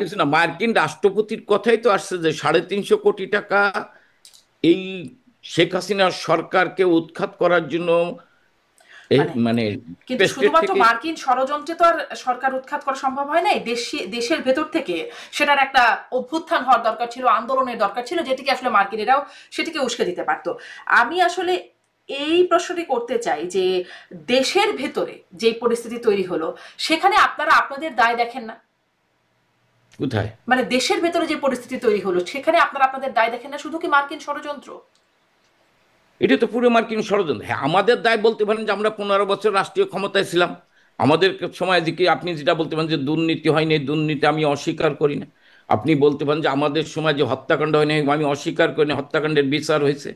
কিছু না মার্কিন রাষ্ট্রপতির কথাই তো আসছে যে 350 কোটি টাকা এই শেখ হাসিনার সরকারকে উৎখাত করার জন্য মানে মানে কিন্তু স্টেট শুধুমাত্র থেকে। মার্কিন ষড়যন্ত্রে তো আর সরকার উৎখাত করা সম্ভব হয় নাই, দেশের ভেতর থেকে সেটার একটা অভ্যুত্থান হওয়ার দরকার ছিল, আন্দোলনের দরকার ছিল, যেটিকে আসলে মার্কিনেরাও সেটিকে উস্কে দিতে পারতো। আমি আসলে এই প্রশ্নটি করতে চাই যে দেশের ভেতরে যে পরিস্থিতি তৈরি হলো সেখানে আপনারা আপনাদের দায় দেখেন না? কোথায়? মানে দেশের ভেতরে যে পরিস্থিতি তৈরি হলো সেখানে আপনারা আপনাদের দায় দেখেন না? শুধু কি মার্কিন ষড়যন্ত্র? এটা তো পুরো মার্কিন ষড়যন্ত্র। হ্যাঁ, আমাদের দায় বলতে পারেন যে আমরা 15 বছর রাষ্ট্রীয় ক্ষমতায় ছিলাম, আমাদের সময় যে কি আপনি যেটা বলতে পারেন যে দুর্নীতি হয়নি, দুর্নীতি আমি অস্বীকার করি না। আপনি বলতে পারেন যে আমাদের সময় যে হত্যাকাণ্ড হয়নি, আমি অস্বীকার করি না, হত্যাকাণ্ডের বিচার হয়েছে,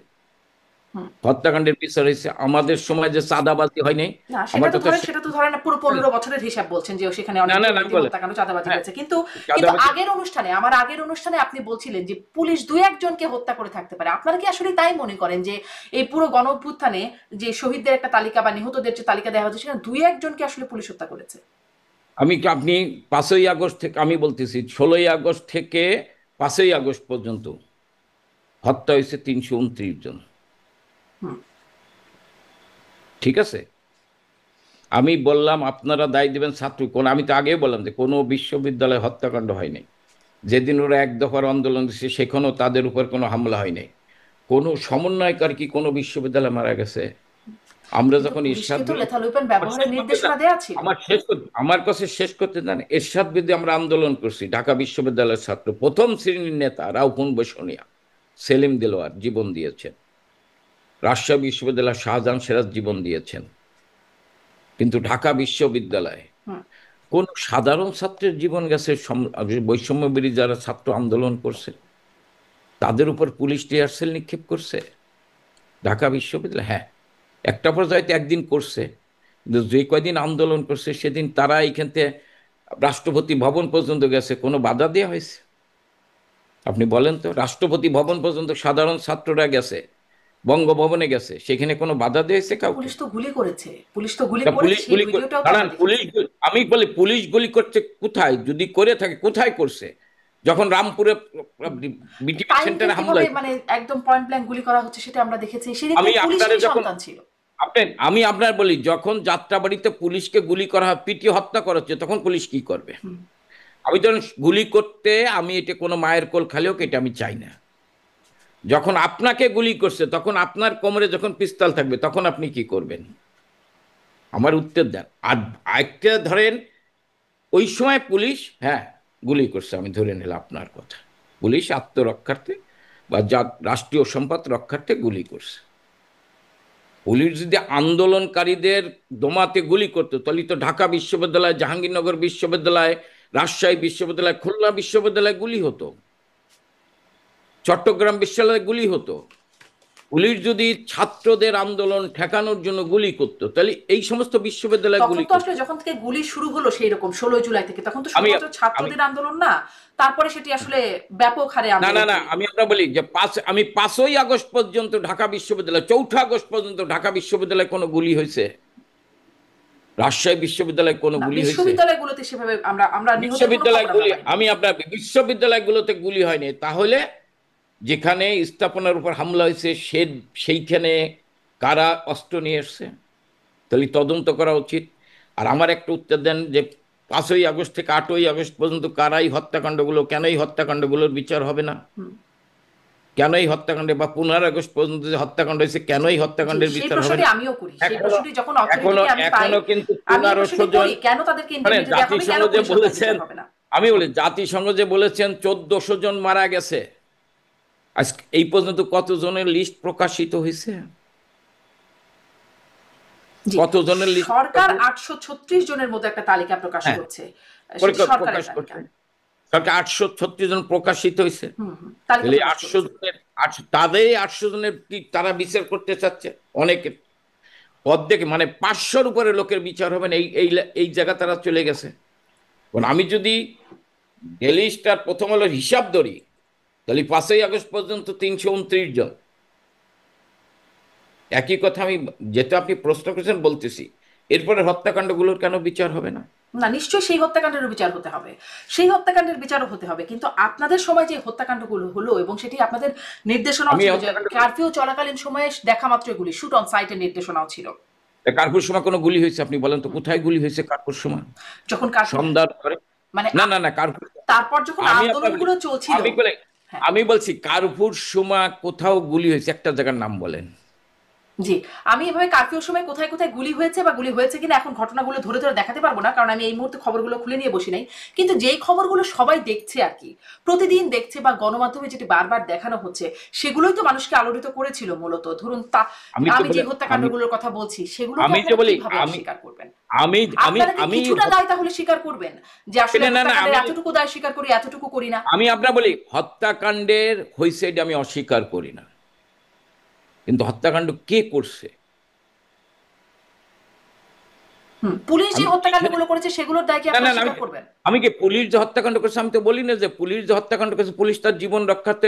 হত্যাকাণ্ডের বিচার হয়েছে। আমাদের সময় যে চাঁদাবাজি হয়নি, না, আমার সেটা তো কথা ধরেন, সেটা তো ধরেন পুরো 15 বছরের হিসাব বলছেন যে সেখানে না অনেক না না দুর্নীতি, বলে হত্যাকাণ্ড, চাঁদাবাজি হ্যাঁ হয়েছে, কিন্তু কিন্তু চাঁদাবাজি। আমার আগের অনুষ্ঠানে আপনি বলছিলেন যে পুলিশ দুই একজনকে হত্যা করে থাকতে পারে। আপনারা কি আসলে তাই মনে করেন যে এই পুরো গণ অভ্যুত্থানে যে শহীদদের একটা তালিকা বা নিহতদের যে তালিকা দেওয়া হচ্ছে সেখানে দুই একজনকে আসলে পুলিশ হত্যা করেছে? আপনি 5ই আগস্ট থেকে আমি বলতেছি, 16ই আগস্ট থেকে 5ই আগস্ট পর্যন্ত হত্যা হয়েছে 329 জন। ঠিক আছে, আমি বললাম আপনারা দায় দিবেন ছাত্র কোন, আমি তো আগেই বললাম যে কোনো বিশ্ববিদ্যালয়ে হত্যাকাণ্ড হয়নি। যেদিন ওরা এক দফার আন্দোলন দিচ্ছে সেখানেও তাদের উপর কোনো হামলা হয়নি। কোনো সমন্বয়কারী কি কোনো বিশ্ববিদ্যালয়ে মারা গেছে? আমরা কিন্তু যখন পুলিশকে এরশাদ তো বিরোধী লেথাল ওয়েপন আমার ব্যবহারের শেষ করতে নির্দেশনা দেন, দেওয়া ছিল। আমার কাছে শেষ করতে দেন। এরশাদ বিরোধী আমরা আন্দোলন করছি, ঢাকা বিশ্ববিদ্যালয়ের ছাত্র, প্রথম শ্রেণীর নেতা রাউফুন বসুনিয়া, সেলিম দেলোয়ার জীবন দিয়েছেন, রাজশাহী বিশ্ববিদ্যালয়ের শাহজাহান সিরাজ জীবন দিয়েছেন। কিন্তু ঢাকা বিশ্ববিদ্যালয়ে কোন সাধারণ ছাত্রের জীবন গেছে? বৈষম্য বিরোধী যারা ছাত্র আন্দোলন করছে তাদের উপর পুলিশ টিয়ার সেল নিক্ষেপ করছে ঢাকা বিশ্ববিদ্যালয়? হ্যাঁ, একটা পর্যায়ে একদিন করছে, কিন্তু যে কয়দিন আন্দোলন করছে সেদিন তারা এইখান থেকে রাষ্ট্রপতি ভবন পর্যন্ত গেছে, কোনো বাধা দেওয়া হয়েছে? আপনি বলেন তো, রাষ্ট্রপতি ভবন পর্যন্ত সাধারণ ছাত্ররা গেছে, বঙ্গভবনে গেছে, সেখানে কোনো বাধা দিয়েছে কিন্তু কাউকে? পুলিশ তো গুলি করেছে, পুলিশ তো গুলি তা করেছে, পুলিশ সেই গুলি ভিডিওটাও তো দাঁড়ান, আমরা দেখেছি। আমি বলি পুলিশ গুলি করছে কোথায়? যদি করে থাকে কোথায় করছে? যখন রামপুরে বিটিভি টাইমটা সেন্টারে হামলা কিভাবে হয়েছে, মানে একদম পয়েন্ট ব্ল্যাঙ্ক গুলি করা হচ্ছে সেটা আমরা দেখেছি, সেদিকে আমি আপনারে পুলিশেরই যখন সন্তান ছিল। আমি আপনার বলি, যখন যাত্রাবাড়িতে পুলিশকে গুলি করা হয়, পিটিয়ে হত্যা করা হচ্ছে, তখন পুলিশ কি করবে? আমি যখন গুলি করতে, আমি এটা কোনো মায়ের কোল খালি হোক এটা আমি চাই না। যখন আপনাকে গুলি করছে তখন আপনার কোমরে যখন পিস্তল থাকবে তখন আপনি কি করবেন? আমার উত্তর দেন। আর একটা ধরেন ওই সময় পুলিশ, হ্যাঁ, গুলি করছে, আমি ধরে নিলাম আপনার কথা, পুলিশ আত্মরক্ষার্থে বা রাষ্ট্রীয় সম্পদ রক্ষার্থে গুলি করছে। পুলিশ যদি আন্দোলনকারীদের দমাতে গুলি করতো তাহলে তো ঢাকা বিশ্ববিদ্যালয়, জাহাঙ্গীরনগর বিশ্ববিদ্যালয়, রাজশাহী বিশ্ববিদ্যালয়, খুলনা বিশ্ববিদ্যালয়ে গুলি হতো, চট্টগ্রাম বিশ্ববিদ্যালয়ে গুলি হতো। পুলিশ যদি ছাত্রদের আন্দোলন ঠেকানোর জন্য গুলি করতো তাহলে এই সমস্ত বিশ্ববিদ্যালয়ে তখন গুলি তো করতো। আসলে যখন থেকে গুলি শুরু হলো সেই রকম 16 জুলাই থেকে, তখন তো আমি শুধুমাত্র আমি ছাত্রদের আন্দোলন না, তারপরে সেটি আসলে ব্যাপক হারে না না আন্দোলন না তৈরি আমি হলো। আমরা বলি যে 5ই আগস্ট পর্যন্ত ঢাকা বিশ্ববিদ্যালয়, 4ঠা আগস্ট পর্যন্ত ঢাকা বিশ্ববিদ্যালয়ে কোনো গুলি হয়েছে? রাজশাহী বিশ্ববিদ্যালয়ে কোনো না, গুলি হয়েছে? বিশ্ববিদ্যালয়গুলোতে সেভাবে আমরা নিহতের কোনো খবর আমরা বিশ্ববিদ্যালয়গুলি, পাইনি। আমি আপনার বিশ্ববিদ্যালয়গুলোতে গুলি হয়নি, তাহলে যেখানে স্থাপনার উপর হামলা হয়েছে সেইখানে কারা অস্ত্র নিয়ে এসছে? তাহলে তদন্ত করা উচিত। আর আমার একটা উত্তর দেন যে 5ই আগস্ট থেকে 8ই আগস্ট পর্যন্ত কারাই হত্যাকাণ্ডগুলো, কেন এই হত্যাকাণ্ডগুলোর বিচার হবে না? কেন এই হত্যাকাণ্ডে বা 15 আগস্ট পর্যন্ত যে হত্যাকাণ্ড হয়েছে কেন এই জি, হত্যাকাণ্ডের সেই বিচার হবে প্রশ্নটি না? আমিও করি, সেই এখনো প্রশ্নটি যখন এখনো অথরিটিকে আমি পাই, এখনো কিন্তু আমি এই 1500 প্রশ্নটি জন, করি কেন তাদেরকে মানে ইন্ডিভিজুয়ালি এখন কেন জাতিসংঘ যে পুলিশ হত্যার বলেছেন, বিচার হবে না? আমি বলি জাতিসংঘ যে বলেছেন 1400 জন মারা গেছে, আজ এই পর্যন্ত কতজনের লিস্ট প্রকাশিত হয়েছে? জি, কতজনের লিস্ট? সরকার 836 জনের মতো একটা তালিকা প্রকাশ হ্যাঁ, করছে, সেটি সরকারের প্রকাশ তালিকা। করছে। সরকার 836 জন প্রকাশিত হয়েছে। তালিকা তাহলে প্রকাশ 800 করেছে। জনের তাদের 800 জনের কি তারা বিচার করতে চাচ্ছে? অনেকে অর্ধেক মানে 500-র উপরে লোকের বিচার হবে না, এই এই এই জায়গা তারা চলে গেছে। আমি যদি ডেইলি স্টার প্রথম আলোর হিসাব ধরি, তাহলে 5ই আগস্ট পর্যন্ত 329 জন। একই কথা আমি, যেটা আপনি প্রশ্ন করেছেন বলতেছি, এরপরে হত্যাকাণ্ডগুলোর কেন বিচার হবে না? না, নিশ্চয়ই সেই হত্যাকাণ্ডের বিচার হতে হবে, সেই হত্যাকাণ্ডের বিচারও হতে হবে, কিন্তু আপনাদের সময় যে হত্যাকাণ্ডগুলো হলো এবং সেটি আপনাদের নির্দেশনাও আমি ছিল যে হত্যাকাণ্ড, কারফিউ চলাকালীন সময়ে দেখা মাত্র গুলি, শুট অন সাইটের নির্দেশনাও ছিল। কার্পুর সময় কোনো গুলি হয়েছে? আপনি বলেন তো কোথায় গুলি হয়েছে কার্পুর সময়? যখন কারফিউ সন্ধ্যার পরে? মানে না না না, কার্পুর, তারপর যখন আমি আপনাকে, আন্দোলনগুলো চলছিল। আমি বলে, হ্যাঁ, আমি বলছি কার্পুর সময় কোথাও গুলি হয়েছে একটা জায়গার নাম বলেন। জি, আমি এভাবে কারফিউর সময় কোথায় কোথায় গুলি হয়েছে বা গুলি হয়েছে কিনা এখন ঘটনাগুলো ধরে ধরে দেখাতে পারবো না, কারণ আমি এই মুহূর্তে খবরগুলো খুলে নিয়ে বসি নাই। কিন্তু যেই খবরগুলো সবাই দেখছে আর কি, প্রতিদিন দেখছে বা গণমাধ্যমে যেটি বারবার দেখানো হচ্ছে, সেগুলোই তো মানুষকে আলোড়িত করেছিল মূলত। ধরুন আমি তো আমি যে বলে, আমি হত্যাকাণ্ডগুলোর কথা বলছি সেগুলোকে আমি যে আপনারা বলি, কিভাবে আমি অস্বীকার করবেন? আমি আমি আপনারা কি আমি কিছুটা দায় তাহলে স্বীকার করবেন যে আসলে না না না, হত্যাকাণ্ডের আমি এতটুকু দায় স্বীকার করি, এতটুকু করি না? আমি আপনার বলি হত্যাকাণ্ডের হয়েছে এটা আমি অস্বীকার করি না, কিন্তু হত্যাকাণ্ড কে করছে? পুলিশ যে আমি এখানে, হত্যাকাণ্ডগুলো করেছে সেগুলোর দায় কি না না আপনারা না, আমি, স্বীকার করবেন? আমি কি পুলিশ যে হত্যাকাণ্ড করছে আমি তো বলি না যে পুলিশ যে হত্যাকাণ্ড করছে, পুলিশ তার জীবন রক্ষাতে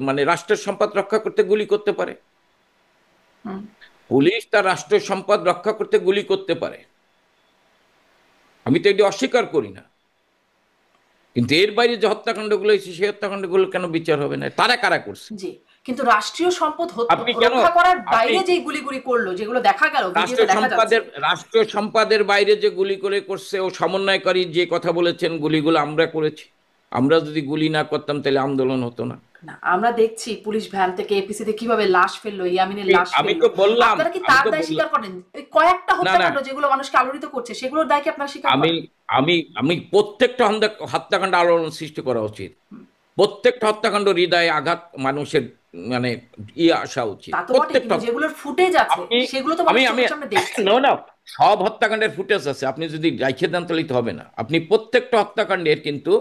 মানে রাষ্ট্রের সম্পদ রক্ষা করতে গুলি করতে পারে। পুলিশ তার রাষ্ট্রের সম্পদ রক্ষা করতে গুলি করতে পারে, আমি তো এটি অস্বীকার করি না। কিন্তু এর বাইরে যে হত্যাকাণ্ডগুলো হয়েছে সেই হত্যাকাণ্ডগুলো কেন বিচার হবে না? তারা কারা করছে? জি, কিন্তু রাষ্ট্রীয় সম্পদ আপনি কেন, রক্ষা করার আপনি বাইরে যেই গুলিগুলি করলো, যেগুলো দেখা গেল, ভিডিওতে রাষ্ট্রীয় দেখা যাচ্ছে। সম্পদের, রাষ্ট্রীয় সম্পদের বাইরে যে গুলি করে করছে, ও সমন্বয়কারী যে কথা বলেছেন গুলিগুলো আমরা করেছি, আমরা যদি গুলি না করতাম তাহলে আন্দোলন হতো না। না, আমরা দেখছি পুলিশ ভ্যান থেকে এপিসি তে কিভাবে লাশ ফেললো, ইয়ামিনের লাশ আমি ফেললো। তো বললাম, আপনারা কি আমি তার তো দায় বললাম, স্বীকার করেন? ওই কয়েকটা না না, হত্যাকাণ্ড যেগুলো মানুষকে আলোড়িত করছে সেগুলোর দায় কি আপনারা স্বীকার আমি করেন? আমি আমি প্রত্যেকটা হত্যাকাণ্ড আলোড়ন সৃষ্টি করা উচিত, প্রত্যেকটা হত্যাকাণ্ড হৃদয়ে আঘাত মানুষের মানে ইয়ে আসা উচিত, তা তো বটে, প্রত্যেকটা। কিন্তু যেগুলোর ফুটেজ আছে আপনি, সেগুলো তো আমি মানুষ আমি চোখের সামনে দেখছে। না না, সব হত্যাকাণ্ডের ফুটেজ আছে, আপনি যদি রাইখে দেন তাহলে তো হবে না। আপনি প্রত্যেকটা হত্যাকাণ্ডের কিন্তু,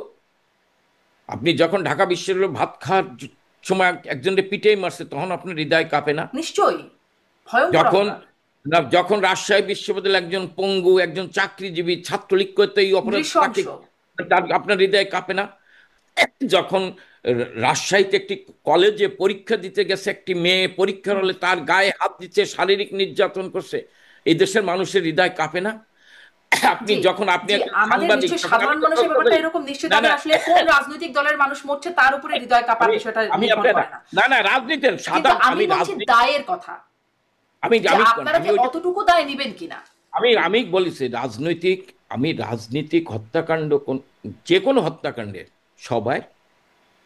আপনি যখন ঢাকা বিশ্ববিদ্যালয়ে ভাত খাওয়ার সময় একজনকে পিটেই মারছে তখন আপনার হৃদয় কাঁপে না? নিশ্চয়ই, ভয়ঙ্কর যখন, অপরাধ, না যখন রাজশাহী বিশ্ববিদ্যালয়ে একজন পঙ্গু একজন চাকরিজীবী ছাত্রলীগ করতে এই অপরাধ, তাকে, নৃশংস। তার আপনার হৃদয় কাঁপে না? যখন রাজশাহীতে একটি কলেজে পরীক্ষা দিতে গেছে একটি মেয়ে, পরীক্ষার হলে তার গায়ে হাত দিচ্ছে, শারীরিক নির্যাতন করছে, এই দেশের মানুষের হৃদয় কাঁপে না? আপনি জি, যখন, আপনি জি, একজন আমাদের সাংবাদিক, নিশ্চয়ই তখন আমি সাধারণ তো মানুষের প্রশ্ন ব্যাপারটা করি, এরকম, নিশ্চয়ই না তাদের না, আসলে কোন রাজনৈতিক দলের মানুষ মরছে তার উপরে হৃদয় কাঁপার আমি বিষয়টা আমি নির্ভর আপনার, করে না। না না, রাজনীতির কিন্তু সাধারণ, আমি আমি বলছি রাজনীতি, দায়ের কথা, আমি যে আমি আপনারা আমি কি ওই যে, অতটুকু দায় নিবেন কিনা। আমি বলেছি রাজনৈতিক, আমি রাজনীতিক হত্যাকাণ্ড কোন, যে কোনো হত্যাকাণ্ডের সবাই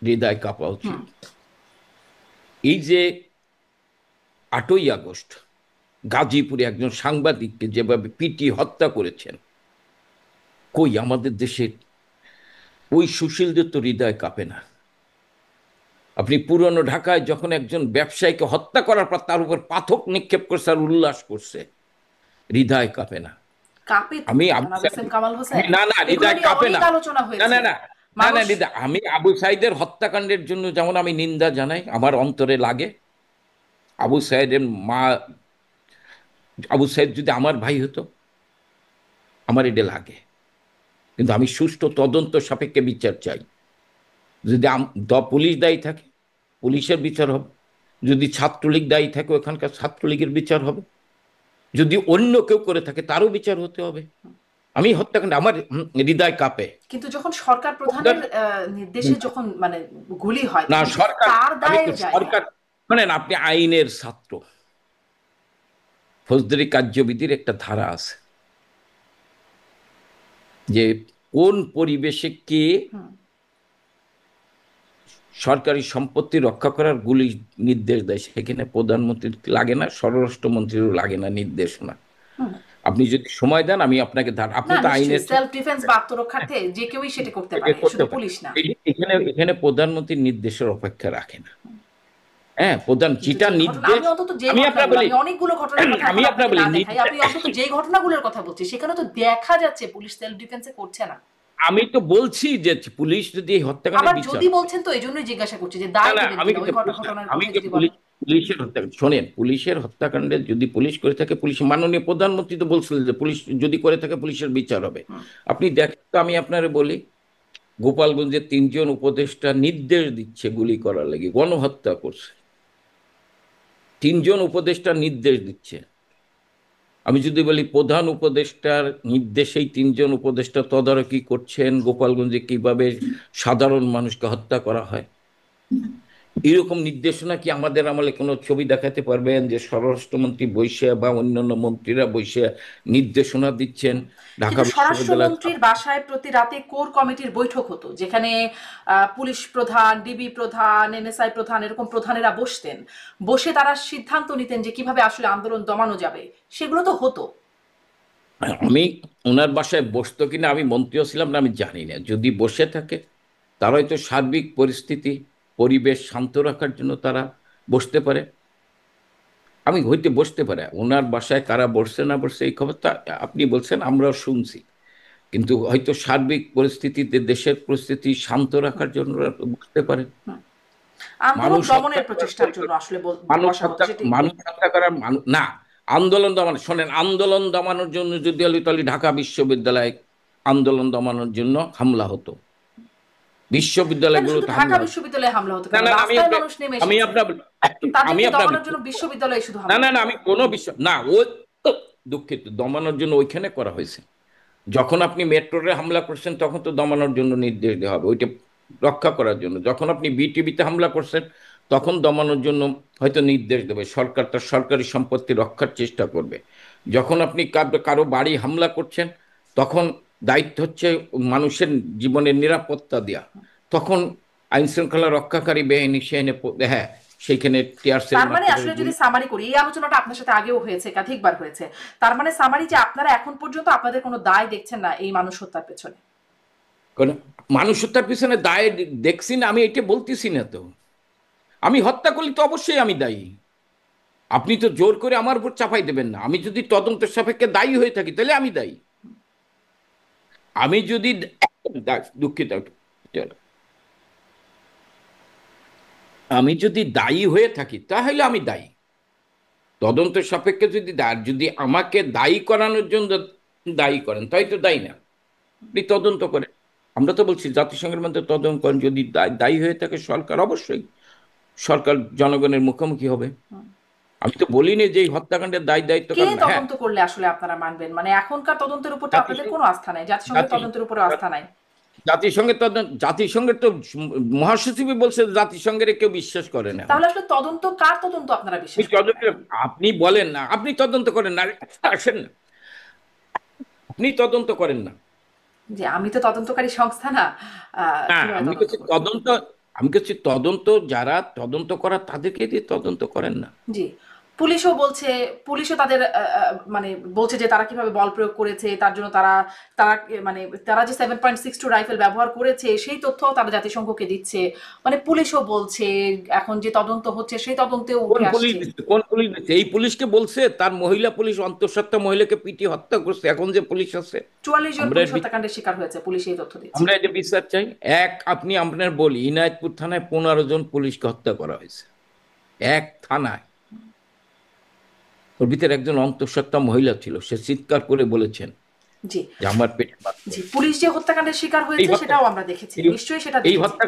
হৃদয় কাঁপা উচিত। এই যে 8ই আগস্ট গাজীপুরে একজন সাংবাদিককে যেভাবে পিটিয়ে হত্যা করেছেন, কই আমাদের দেশের ওই সুশীলদের তো হৃদয় কাঁপে না? আপনি পুরনো ঢাকায় যখন একজন ব্যবসায়ীকে হত্যা করার পর তার উপর পাথর নিক্ষেপ করছে আর উল্লাস করছে, হৃদয় কাঁপে না? কাঁপে তো আমি জনাব হোসেন কামাল হোসেন, না না, এগুলো হৃদয় নিয়ে কাঁপে অনেক না, আলোচনা না হয়েছে। না না, না না মানুষ হৃদয়, আমি আবু সাইদের হত্যাকাণ্ডের জন্য যেমন আমি নিন্দা জানাই, আমার অন্তরে লাগে। আবু সাইদের মা, আবু সাইদ যদি আমার ভাই হতো আমার এটা লাগে, কিন্তু আমি সুষ্ঠু তদন্ত সাপেক্ষে বিচার চাই। যদি পুলিশ দায়ী থাকে পুলিশের বিচার হবে, যদি ছাত্রলীগ দায়ী থাকে ওখানকার ছাত্রলীগের বিচার হবে, যদি অন্য কেউ করে থাকে তারও বিচার হতে হবে। আমি হত্যাকাণ্ড আমার হৃদয় কাঁপে। কিন্তু যখন সরকার প্রধানের নির্দেশে যখন মানে গুলি হয় না তখন কি সরকার, তার আমি দায়েও তো যায় না? সরকার, শোনেন আপনি আইনের ছাত্র, ফৌজদারি কার্যবিধির একটা ধারা আছে যে কোন পরিবেশে কে সরকারি সম্পত্তি রক্ষা করার গুলি নির্দেশ দেয়, সেখানে প্রধানমন্ত্রীর লাগে না, স্বরাষ্ট্রমন্ত্রীরও লাগে না নির্দেশনা। আপনি যদি সময় দেন আমি আপনাকে আপনি না, তো নিশ্চয়ই আইনের সেলফ ডিফেন্স বা আত্মরক্ষার্থে যে কেউই সেটা করতে পারে, করতে শুধু পারেন। পুলিশ না। এখানে এখানে প্রধানমন্ত্রীর নির্দেশের অপেক্ষা রাখে না। হ্যাঁ, প্রধান কিন্তু যেটা যে ঘটনা, নির্দেশ, আমি অন্তত যে আমি আপনার ঘটনাগুলো, বলি, আমি অনেকগুলো ঘটনার কথা আমি এখন আপনার আপনাকে বলি না দেখাই, আপনি অন্তত যে ঘটনাগুলোর কথা বলছি সেখানে তো দেখা যাচ্ছে পুলিশ সেলফ ডিফেন্সে করছে না। আমি তো বলছি যে পুলিশ যদি এই হত্যাকাণ্ডের আবার বিচার যদি করে। বলছেন তো এই জন্যই জিজ্ঞাসা করছি যে না দায় না, দেবেন আমি কিনা ওই কিন্তু পুলিশ না, ঘটনার আমি কথা কি যদি পুলিশ, বলেন। পুলিশের হত্যাকাণ্ড শোনেন, পুলিশের হত্যাকাণ্ডে যদি পুলিশ করে থাকে, পুলিশ মাননীয় প্রধানমন্ত্রী তো বলছিলেন যে পুলিশ যদি করে থাকে পুলিশের বিচার হবে। হুম। আপনি দেখেন তো, আমি আপনারে বলি, গোপালগঞ্জে 3জন উপদেষ্টা নির্দেশ দিচ্ছে গুলি করার লাগি, গণহত্যা করছে, 3জন উপদেষ্টা নির্দেশ দিচ্ছে। আমি যদি বলি প্রধান উপদেষ্টার নির্দেশেই 3জন উপদেষ্টা তদারকি করছেন গোপালগঞ্জে কিভাবে সাধারণ মানুষকে হত্যা করা হয়। এরকম নির্দেশনা কি আমাদের আমলে কোনো ছবি দেখাতে পারবেন যে স্বরাষ্ট্রমন্ত্রী বৈশে বা অন্যান্য মন্ত্রীরা বৈশে নির্দেশনা দিচ্ছেন ঢাকা কিন্তু বিশ্ববিদ্যালয়? স্বরাষ্ট্রমন্ত্রীর বাসায় প্রতি রাতে কোর কমিটির বৈঠক হতো, যেখানে পুলিশ প্রধান, ডিবি প্রধান, এনএসআই প্রধান, এরকম প্রধানেরা বসতেন, বসে তারা সিদ্ধান্ত নিতেন যে কিভাবে আসলে আন্দোলন দমানো যাবে। সেগুলো তো হতো। আমি ওনার বাসায় বসতো কিনা, আমি মন্ত্রীও ছিলাম না, আমি জানি না। যদি বসে থাকে তারা হয়তো সার্বিক পরিস্থিতি, পরিবেশ শান্ত রাখার জন্য তারা বসতে পারে। আমি হইতে বসতে পারে, ওনার বাসায় কারা বসছে না বসছে এই খবরটা আপনি বলছেন, আমরাও শুনছি, কিন্তু হয়তো সার্বিক পরিস্থিতিতে দেশের পরিস্থিতি শান্ত রাখার জন্য ওরা বসতে পারে। আন্দোলন মানুষ হত্যা দমনের করার প্রচেষ্টার জন্য আসলে মানুষ বসা হতো হত্যা, সেটি। মানুষ হত্যা করার না, আন্দোলন দমানো, শোনেন, আন্দোলন দমানোর জন্য যদি হলো তাহলে ঢাকা বিশ্ববিদ্যালয়ে আন্দোলন দমানোর জন্য হামলা হতো, কেন শুধু বিশ্ববিদ্যালয়গুলোতে ঢাকা হামলা হতো। বিশ্ববিদ্যালয়ে হামলা হতো, না কেন না না, রাস্তায় মানুষ নেমে আমি এসেছে, আপনার আমি তাদেরকে আপনার দমানোর জন্য বিশ্ববিদ্যালয়ে শুধু না হামলা না না, হতো? আমি কোনো বিষয় না, ও দুঃখিত, দমানোর জন্য ওইখানে করা হয়েছে। যখন আপনি মেট্রোরে হামলা করছেন তখন তো দমানোর জন্য নির্দেশ দেওয়া হবে, ওইটা রক্ষা করার জন্য। যখন আপনি বিটিভিতে হামলা করছেন তখন দমানোর জন্য হয়তো নির্দেশ দেবে, সরকার তার সরকারি সম্পত্তি রক্ষার চেষ্টা করবে। যখন আপনি কারো বাড়ি হামলা করছেন তখন দায়িত্ব হচ্ছে মানুষের জীবনের নিরাপত্তা দেওয়া, তখন আইন শৃঙ্খলা রক্ষাকারী বাহিনী সেখানে হ্যাঁ, সেইখানে টিয়ার সেল তার মানে মারতে পারে, আসলে যদি গুলি। সামারি করি, এই আলোচনাটা আপনার সাথে আগেও হয়েছে, একাধিকবার হয়েছে, তার মানে সামারি যে আপনারা এখন পর্যন্ত আপনাদের কোনো দায় দেখছেন না এই মানুষ হত্যার পেছনে। কারণ মানুষ হত্যার পিছনে দায় দেখছি না, আমি এটা বলতেছি না তো। আমি হত্যা করলে তো অবশ্যই আমি দায়ী। আপনি তো জোর করে আমার উপর চাপাই দেবেন না। আমি যদি তদন্ত সাপেক্ষে দায়ী হয়ে থাকি তাহলে আমি দায়ী। আমি যদি দুঃখিত, আমি যদি দায়ী হয়ে থাকি তাহলে আমি দায়ী। তদন্ত সাপেক্ষে যদি যদি আমাকে দায়ী করানোর জন্য দায়ী করেন তাই তো দায়ী না, আপনি তদন্ত করেন। আমরা তো বলছি জাতিসংঘের মধ্যে তদন্ত করেন, যদি দায়ী হয়ে থাকে সরকার, অবশ্যই সরকার জনগণের মুখোমুখি হবে। আমি তো বলিনি যে এই হত্যাকাণ্ডের দায় দায়িত্ব কে কারণ, হ্যাঁ, তদন্ত করলে আসলে আপনারা মানবেন? মানে এখনকার তদন্তের উপর তো আপনাদের জাতিসংঘ, কোনো আস্থা নাই, জাতিসংঘের জাতি তদন্তের উপরে আস্থা নাই। জাতিসংঘের তদন্ত, জাতিসংঘের তো মহাসচিবই বলছে জাতিসংঘের কেউ বিশ্বাস করে না এখন। তাহলে আসলে তদন্ত, কার তদন্ত আপনারা আপনি বিশ্বাস করেন না এখন? আপনি বলেন না, আপনি তদন্ত করেন না, আরে আসেন না, আপনি তদন্ত করেন না। যে আমি তো তদন্তকারী সংস্থা না, না, কিভাবে আমি তদন্ত কাছে করব? তদন্ত, আমি কাছে তদন্ত, যারা তদন্ত করা তাদেরকে দিয়ে তদন্ত করেন না। জি। পুলিশও বলছে, পুলিশও তাদের মানে বলছে যে তারা কিভাবে বল প্রয়োগ করেছে, তার জন্য তারা তারা মানে তারা যে 7.62 রাইফেল ব্যবহার করেছে সেই তথ্যও তারা জাতিসংঘকে দিচ্ছে। মানে পুলিশও বলছে, এখন যে তদন্ত হচ্ছে সেই তদন্তেও কোন উঠে পুলিশ আসছে। দিচ্ছে? কোন পুলিশ দিচ্ছে? এই পুলিশকে বলছে তার মহিলা পুলিশ অন্তঃসত্ত্বা মহিলাকে পিটিয়ে হত্যা করছে, এখন যে পুলিশ আছে। 44 জন আমরা পুলিশ হত্যাকাণ্ডের শিকার হয়েছে, পুলিশ এই তথ্য দিচ্ছে। আমরা এটা বিচার চাই। আপনি আপনার বলি, ইনায়তপুর থানায় 15 জন পুলিশকে হত্যা করা হয়েছে, এক থানায়। ওর ভিতরে একজন অন্তঃসত্ত্বা মহিলা ছিল, সে চিৎকার করে বলেছেন জি। যে আমার পেটে বাচ্চা। জি, পুলিশ যে হত্যাকাণ্ডের শিকার এই হয়েছে হত্যা সেটাও আমরা দেখেছি, এই নিশ্চয়ই সেটা এই দেখেছি। হত্যা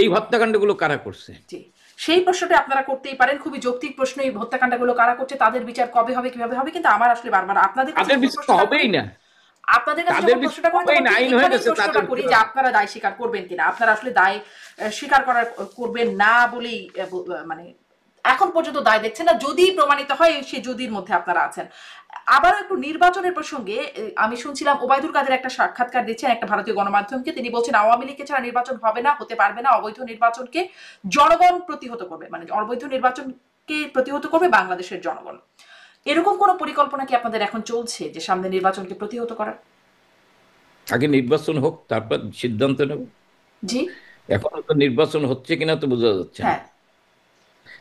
এই হত্যাকাণ্ডগুলো কারা করছে? জি। সেই প্রশ্নটা আপনারা করতেই পারেন, খুবই যৌক্তিক প্রশ্ন, এই হত্যাকাণ্ডগুলো কারা করছে, তাদের বিচার কবে হবে, কিভাবে হবে। কিন্তু আমার আসলে বারবার আপনাদের কাছে তাদের যখন বিচার তো প্রশ্নটা করি, হবেই না, আপনাদের কাছে তাদের যখন বিচার প্রশ্নটা করি হবেই তখন না, ঠিক আইন হয়ে এখানেই গেছে প্রশ্নটা তাদের করি বিচার যে হবে। আপনারা দায় স্বীকার করবেন কিনা। আপনারা আসলে দায় স্বীকার করার করবেন না বলেই মানে এখন পর্যন্ত দায় দেখছেন না, যদি প্রমাণিত হয় সেই যদির মধ্যে আপনারা আছেন। আবার একটু নির্বাচনের প্রসঙ্গে, আমি শুনছিলাম ওবায়দুল কাদের একটা সাক্ষাৎকার দিচ্ছেন একটা ভারতীয় গণমাধ্যমকে, তিনি বলছেন আওয়ামী লীগকে ছাড়া নির্বাচন হবে না, হতে পারবে না, অবৈধ নির্বাচনকে জনগণ প্রতিহত করবে, মানে অবৈধ নির্বাচনকে প্রতিহত করবে বাংলাদেশের জনগণ। এরকম কোন পরিকল্পনা কি আপনাদের এখন চলছে যে সামনে নির্বাচনকে প্রতিহত করার? আগে নির্বাচন হোক, তারপর সিদ্ধান্ত নেব। জি। এখনো তো নির্বাচন হচ্ছে কিনা তো বোঝা যাচ্ছে না। হ্যাঁ।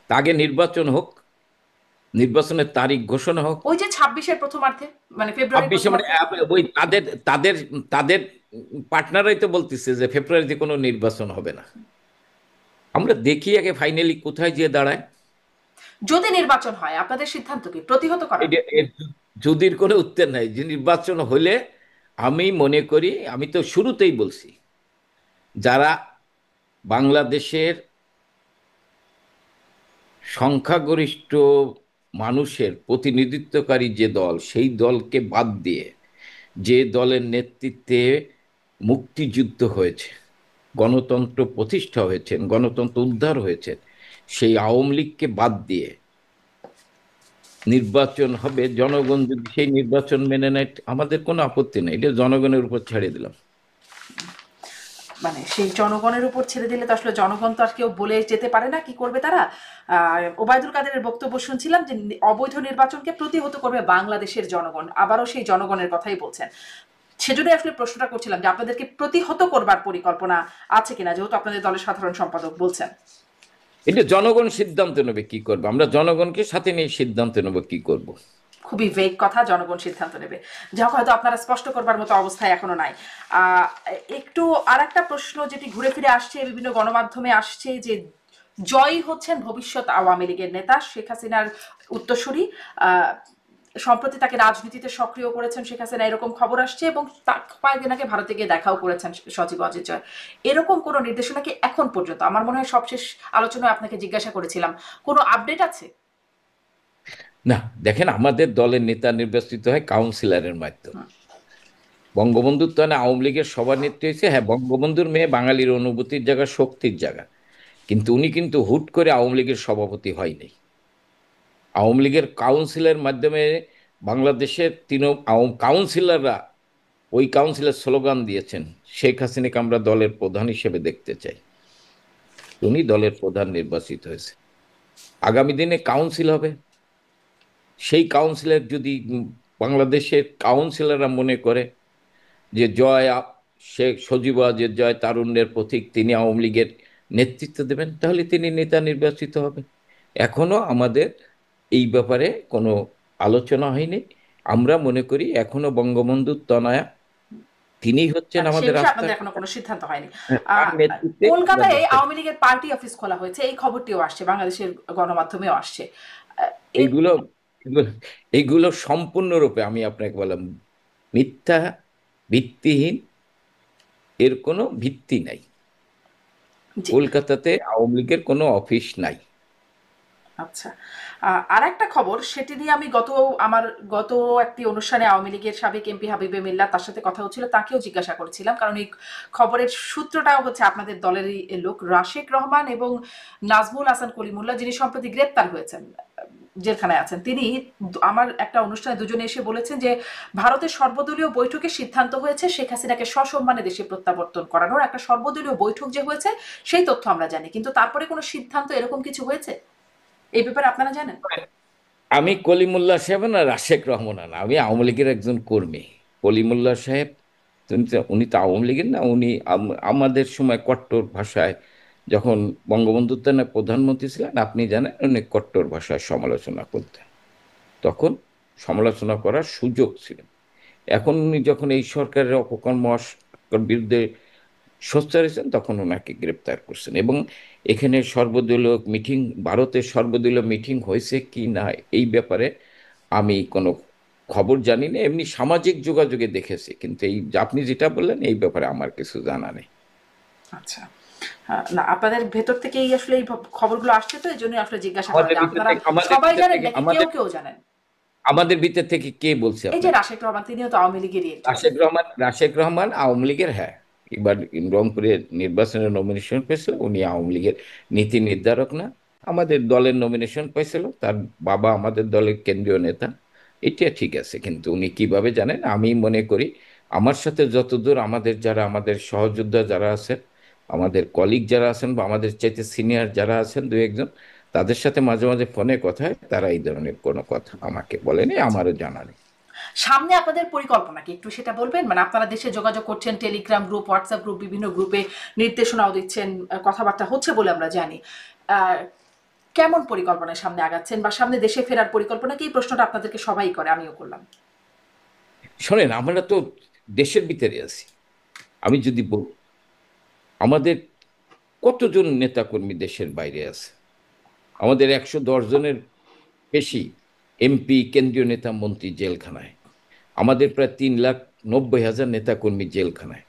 তা আগে নির্বাচন হোক, নির্বাচনের তারিখ ঘোষণা হোক। ওই যে 26-এর প্রথমার্ধে, মানে ফেব্রুয়ারির 26-এ মানে প্রথমার্ধে। ওই তাদের তাদের তাদের পার্টনাররাই তো বলতেছে যে ফেব্রুয়ারিতে কোনো নির্বাচন হবে না। আমরা দেখি আগে ফাইনালি কোথায় গিয়ে দাঁড়ায়। যদি নির্বাচন হয় আপনাদের সিদ্ধান্ত কি প্রতিহত করার? এর যদির কোনো উত্তর নাই। যে নির্বাচন হলে আমি মনে করি, আমি তো শুরুতেই বলছি, যারা বাংলাদেশের সংখ্যাগরিষ্ঠ মানুষের প্রতিনিধিত্বকারী যে দল, সেই দলকে বাদ দিয়ে যে দলের নেতৃত্বে মুক্তিযুদ্ধ হয়েছে, গণতন্ত্র প্রতিষ্ঠা হয়েছে, গণতন্ত্র উদ্ধার হয়েছে, সেই আওয়ামী লীগকে বাদ দিয়ে নির্বাচন হবে, জনগণ যদি সেই নির্বাচন মেনে নেয় আমাদের কোনো আপত্তি নেই, এটা জনগণের উপর ছেড়ে দিলাম। মানে সেই জনগণের উপর ছেড়ে দিলে তো আসলে জনগণ তো আর কেউ বলে যেতে পারে না কি করবে তারা। ওবায়দুল কাদেরের বক্তব্য শুনছিলাম যে অবৈধ নির্বাচনকে প্রতিহত করবে বাংলাদেশের জনগণ, আবারও সেই জনগণের কথাই বলছেন। সেজন্যই আসলে প্রশ্নটা করছিলাম যে আপনাদেরকে প্রতিহত করবার পরিকল্পনা আছে কিনা, যেহেতু আপনাদের দলের সাধারণ সম্পাদক বলছেন। এটা জনগণ সিদ্ধান্ত নেবে কি করবে, আমরা জনগণকে সাথে নিয়ে সিদ্ধান্ত নেব কি করব। খুবই ভেগ কথা, জনগণ সিদ্ধান্ত নেবে, যা হয়তো আপনারা স্পষ্ট করবার মতো অবস্থায় এখনো নাই। আহ, একটু আর একটা প্রশ্ন যেটি ঘুরে ফিরে আসছে, বিভিন্ন গণমাধ্যমে আসছে যে জয়ী হচ্ছেন ভবিষ্যৎ আওয়ামী লীগের নেতা শেখ হাসিনার উত্তরসূরি। আহ, সম্প্রতি তাকে রাজনীতিতে সক্রিয় করেছেন শেখ হাসিনা, এরকম খবর আসছে, এবং কয়েকদিন আগে ভারতে গিয়ে দেখাও করেছেন সজীব অজিত জয়। এরকম কোনো নির্দেশনা কি এখন পর্যন্ত, আমার মনে হয় সবশেষ আলোচনায় আপনাকে জিজ্ঞাসা করেছিলাম, কোনো আপডেট আছে? না, দেখেন, আমাদের দলের নেতা নির্বাচিত হয় কাউন্সিলরের মাধ্যমে। বঙ্গবন্ধুর তো না আওয়ামী লীগের সভানেত্রী হয়েছে, হ্যাঁ, বঙ্গবন্ধুর মেয়ে বাঙালির অনুভূতির জায়গা, শক্তির জায়গা, কিন্তু উনি কিন্তু হুট করে আওয়ামী লীগের সভাপতি হয়নি। আওয়ামী লীগের কাউন্সিলের মাধ্যমে বাংলাদেশের কাউন্সিলররা, ওই কাউন্সিলের স্লোগান দিয়েছেন, শেখ হাসিনাকে আমরা দলের প্রধান হিসেবে দেখতে চাই। উনি দলের প্রধান নির্বাচিত হয়েছে। আগামী দিনে কাউন্সিল হবে, সেই কাউন্সিলের যদি বাংলাদেশের কাউন্সিলররা মনে করে যে শেখ সজীব ওয়াজেদ জয় তারুণ্যের প্রতীক, তিনি আওয়ামী লীগের নেতৃত্ব দেবেন, তাহলে তিনি নেতা নির্বাচিত হবে। এখনো আমাদের এই ব্যাপারে কোনো আলোচনা হয়নি। আমরা মনে করি এখনো বঙ্গবন্ধুর তনয়া তিনি হচ্ছেন মানে সেই আমাদের বিষয়ে আস্থার। আপনাদের এখনো কোনো সিদ্ধান্ত হয়নি। তার আহ, নেতৃত্বে আমরা কলকাতায় দেশটা। আওয়ামী লীগের পার্টি অফিস খোলা হয়েছে, এই খবরটিও আসছে, বাংলাদেশের গণমাধ্যমেও আসছে। আহ, এর এইগুলো এগুলো এইগুলো সম্পূর্ণরূপে আমি আপনাকে বললাম মিথ্যা, ভিত্তিহীন, এর কোনো ভিত্তি নাই। জি, কলকাতাতে আওয়ামী লীগের কোনো অফিস নাই। আচ্ছা। আর একটা খবর, সেটি নিয়ে আমি আমার গত একটি অনুষ্ঠানে আওয়ামী লীগের সাবেক এমপি হাবিবে মিল্লাত, তার সাথে কথা হচ্ছিল, তাকেও জিজ্ঞাসা করেছিলাম, কারণ এই খবরের সূত্রটাও হচ্ছে আপনাদের দলেরই লোক রাশেক রহমান এবং নাজমুল হাসান কলিমুল্লাহ, যিনি সম্প্রতি গ্রেপ্তার হয়েছেন, জেলখানায় আছেন। তিনি আমার একটা অনুষ্ঠানে দুজনে এসে বলেছেন যে ভারতের সর্বদলীয় বৈঠকে সিদ্ধান্ত হয়েছে শেখ হাসিনাকে সসম্মানে দেশে প্রত্যাবর্তন করানোর। একটা সর্বদলীয় বৈঠক যে হয়েছে সেই তথ্য আমরা জানি, কিন্তু তারপরে কোনো সিদ্ধান্ত এরকম কিছু হয়েছে এই ব্যাপারে আপনারা জানেন? আমি কলিমুল্লাহ সাহেব না রাশেক রহমান না, আমি আওয়ামী লীগের একজন কর্মী। কলিমুল্লাহ সাহেব উনি তো আওয়ামী লীগের না, উনি আমাদের সময় কট্টর ভাষায়, যখন বঙ্গবন্ধু না প্রধানমন্ত্রী ছিলেন, আপনি জানেন, উনি কট্টর ভাষায় সমালোচনা করতেন। তখন সমালোচনা করার সুযোগ ছিল। এখন উনি যখন এই সরকারের অপকর্ম বিরুদ্ধে সোচ্চার হয়েছেন, তখন ওনাকে গ্রেপ্তার করছেন। এবং এখানে সর্বদলীয় মিটিং, ভারতের সর্বদলীয় মিটিং হয়েছে কি না এই ব্যাপারে আমি কোনো খবর জানি না, এমনি সামাজিক যোগাযোগে দেখেছি, কিন্তু এই যে আপনি যেটা বললেন এই ব্যাপারে আমার কিছু জানা নেই। আচ্ছা। না, আপনাদের ভেতর থেকেই আসলে এই খবরগুলো আসছে, তো এই জন্য আসলে জিজ্ঞাসা করা আমাদের যে ভিতর আপনারা থেকে আমাদের সবাই ভিতর জানেন থেকে নাকি কেউ আমাদের কেউ জানেন। আমাদের ভিতর থেকে কে বলছে এই যে আপনাকে? রাশেক রহমান, তিনিও তো আওয়ামী লীগেরই একজন। রাশেক রহমান আওয়ামী লীগের, হ্যাঁ। এবার রংপুরে নির্বাচনের নমিনেশন পেয়েছিল, উনি আওয়ামী লীগের নীতি নির্ধারক না, আমাদের দলের নমিনেশন পেয়েছিল, তার বাবা আমাদের দলের কেন্দ্রীয় নেতা। এটা ঠিক আছে, কিন্তু উনি কিভাবে জানেন? আমি মনে করি আমার সাথে যতদূর আমাদের সহযোদ্ধা যারা আছেন, আমাদের কলিগ যারা আছেন, বা আমাদের চাইতে সিনিয়র যারা আছেন দু একজন, তাদের সাথে মাঝে মাঝে ফোনে কথা হয়, তারা এই ধরনের কোনো কথা আমাকে বলেনি, আচ্ছা, আমারও জানা নেই। সামনে আপনাদের পরিকল্পনা কি একটু সেটা বলবেন? মানে আপনারা দেশে যোগাযোগ করছেন, টেলিগ্রাম গ্রুপ, হোয়াটসঅ্যাপ গ্রুপ, বিভিন্ন গ্রুপে নির্দেশনাও দিচ্ছেন, কথাবার্তা হচ্ছে বলে আমরা জানি। আহ, কেমন পরিকল্পনায় সামনে আগাচ্ছেন, বা সামনে দেশে ফেরার পরিকল্পনা কি? এই প্রশ্নটা আপনাদেরকে সবাই করে, আমিও করলাম। শোনেন, আমরা তো দেশের ভিতরে আছি, আমি যদি বলি, আমাদের কতজন নেতাকর্মী দেশের বাইরে আছে? আমাদের 110 জনের বেশি এমপি, কেন্দ্রীয় নেতা, মন্ত্রী জেলখানায়। আমাদের প্রায় 3,90,000 নেতাকর্মী জেলখানায়।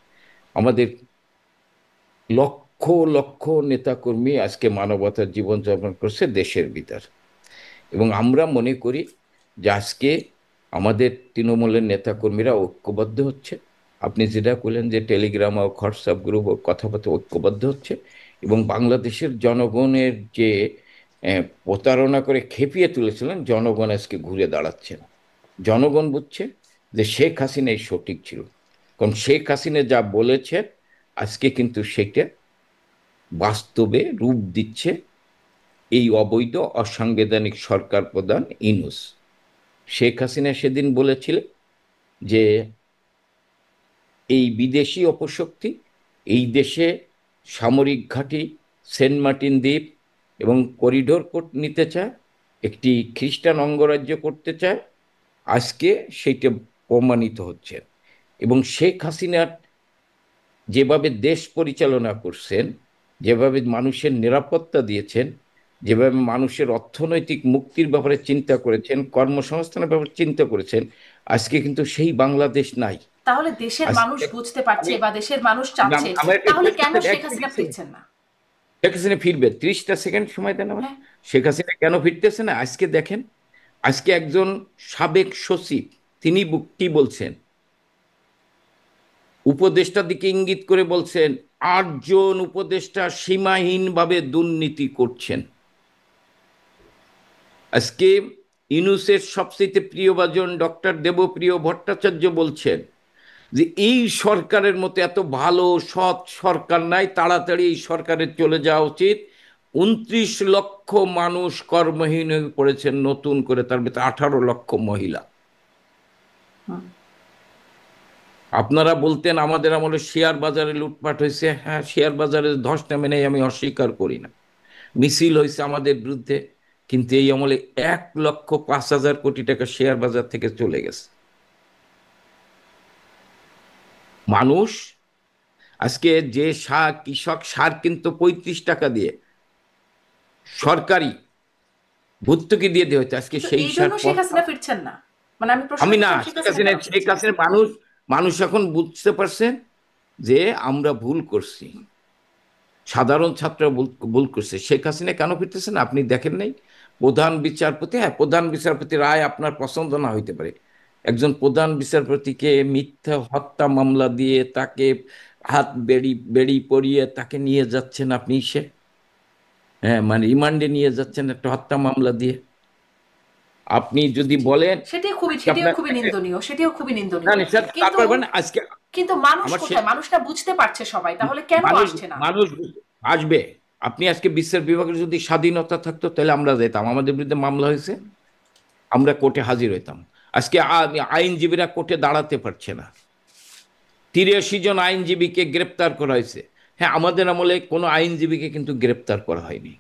আমাদের লক্ষ লক্ষ নেতাকর্মী আজকে মানবতার জীবনযাপন করছে দেশের ভিতর। এবং আমরা মনে করি যে আজকে আমাদের তৃণমূলের নেতাকর্মীরা ঐক্যবদ্ধ হচ্ছে। আপনি যেটা বললেন যে টেলিগ্রাম ও হোয়াটসঅ্যাপ গ্রুপ ও কথাবার্তা ঐক্যবদ্ধ হচ্ছে, এবং বাংলাদেশের জনগণের যে প্রতারণা করে খেপিয়ে তুলেছিলেন, জনগণ আজকে ঘুরে দাঁড়াচ্ছেন। জনগণ বুঝছে যে শেখ হাসিনাই সঠিক ছিল, কারণ শেখ হাসিনা যা বলেছে আজকে কিন্তু সেটা বাস্তবে রূপ দিচ্ছে এই অবৈধ অসাংবিধানিক সরকার প্রধান ইউনূস। শেখ হাসিনা সেদিন বলেছিলেন যে এই বিদেশি অপশক্তি এই দেশে সামরিক ঘাঁটি, সেন্ট মার্টিন দ্বীপ এবং করিডোর নিতে চায়, একটি খ্রিস্টান অঙ্গরাজ্য করতে চায়। আজকে সেইটা প্রমাণিত হচ্ছে। এবং শেখ হাসিনা যেভাবে দেশ পরিচালনা করছেন, যেভাবে মানুষের নিরাপত্তা দিয়েছেন, যেভাবে মানুষের অর্থনৈতিক মুক্তির ব্যাপারে চিন্তা করেছেন, কর্মসংস্থানের ব্যাপারে চিন্তা করেছেন, আজকে কিন্তু সেই বাংলাদেশ নাই। তাহলে দেশের মানুষ আজকে বুঝতে পারছে আমি বা দেশের মানুষ চাচ্ছে, আমার একটা তাহলে কেন শেখ এক হাসিনা মিনিট, ফিরছেন না? শেখ হাসিনা ফিরবে, 30টা সেকেন্ড সময় দেন আমার। হ্যাঁ। শেখ হাসিনা কেন ফিরতেছে না আজকে দেখেন। আজকে একজন সাবেক সচিব তিনি কি বলছেন, উপদেষ্টার দিকে ইঙ্গিত করে বলছেন 8 জন উপদেষ্টা সীমাহীনভাবে দুর্নীতি করছেন। আজকে ইউনূসের সবচেয়ে প্রিয়ভাজন ডক্টর দেবপ্রিয় ভট্টাচার্য বলছেন যে এই সরকারের মতো এত ভালো সৎ সরকার নাই, তাড়াতাড়ি এই সরকারের চলে যাওয়া উচিত। 29 লক্ষ মানুষ কর্মহীন হয়ে পড়েছেন নতুন করে, তার ভিতরে 18 লক্ষ মহিলা। আপনারা বলতেন আমাদের আমলে শেয়ার বাজারে লুটপাট হয়েছে, হ্যাঁ শেয়ার বাজারে ধস নেমে নেই, আমি অস্বীকার করি না। মিছিল হয়েছে আমাদের বিরুদ্ধে, কিন্তু এই আমলে 1,05,000 কোটি টাকা শেয়ার বাজার থেকে চলে গেছে। মানুষ আজকে যে সার, কৃষক সার কিন্তু 35 টাকা দিয়ে সরকারি ভর্তুকি দিয়ে দেওয়া হচ্ছে, আজকে তো সেই এই সার জন্য শেখ হাসিনা ফিরছেন না? মানে আমি প্রশ্ন আমি না, করছিলাম শেখ শেখ হাসিনা হাসিনা, কেন শেখ ফিরছেন না? হাসিনা মানুষ, মানুষ এখন বুঝতে পারছেন যে আমরা ভুল করছি। সাধারণ ছাত্ররা ভুল করছে। শেখ হাসিনা কেন ফিরতেছে না আপনি দেখেন নাই? প্রধান বিচারপতি, হ্যাঁ প্রধান বিচারপতি রায় আপনার পছন্দ না হইতে পারে, একজন প্রধান বিচারপতিকে মিথ্যা হত্যা মামলা দিয়ে তাকে হাত বেড়ি বেড়ি পরিয়ে তাকে নিয়ে যাচ্ছেন আপনি, হ্যাঁ মানে রিমান্ডে নিয়ে যাচ্ছেন একটা হত্যা মামলা দিয়ে। আপনি যদি জি, বলেন আজকে সেটিও আপনার, খুবই নিন্দনীয়, সেটিও খুবই না নিন্দনীয়। না স্যার, কিন্তু তারপর মানে আজকে কিন্তু মানুষ আমার কোথায়? মানুষটা বুঝতে পারছে সবাই, তাহলে কেন মানুষ, আসছে না? মানুষ আসবে। আপনি আজকে বিশ্বের বিভাগের যদি স্বাধীনতা থাকতো তাহলে আমরা যেতাম, আমাদের বিরুদ্ধে মামলা হয়েছে, আমরা কোর্টে হাজির হইতাম। আজকে আইনজীবীরা কোর্টে দাঁড়াতে পারছে না। 83 জন আইনজীবীকে গ্রেপ্তার করা হয়েছে। হ্যাঁ আমাদের আমলে কোনো আইনজীবীকে কিন্তু গ্রেপ্তার করা হয়নি।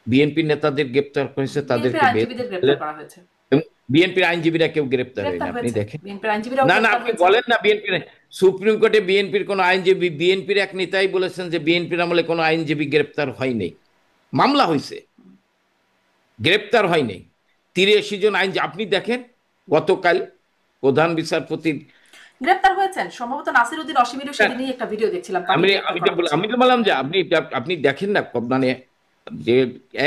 বিএনপি নেতাদের গ্রেপ্তার করেছে, বিএনপির তাদেরকে আইনজীবীদের গ্রেপ্তার করা হয়েছে। বিএনপির আইনজীবীরা কেউ গ্রেপ্তার হয়নি, গ্রেপ্তার আপনি হয়েছে, দেখেন। বিএনপির আইনজীবীরাও না না, গ্রেপ্তার আপনি হয়েছে। বলেন না বিএনপির, সুপ্রিম কোর্টে বিএনপির কোন আইনজীবী, বিএনপির এক নেতাই বলেছেন যে বিএনপির আমলে কোনো আইনজীবী গ্রেপ্তার হয়নি। মামলা হয়েছে, গ্রেপ্তার হয়নি। 83 জন আইনজীবী, আপনি দেখেন গতকাল প্রধান বিচারপতির, গ্রেপ্তার হয়েছেন সম্ভবত নাসির উদ্দিন অসীমেরও সেদিনই একটা ভিডিও দেখছিলাম, তাকে আমি গ্রেপ্তার আমি তো করা হচ্ছে। আমি তো বললাম যে আপনি আপনি দেখেন না মানে যে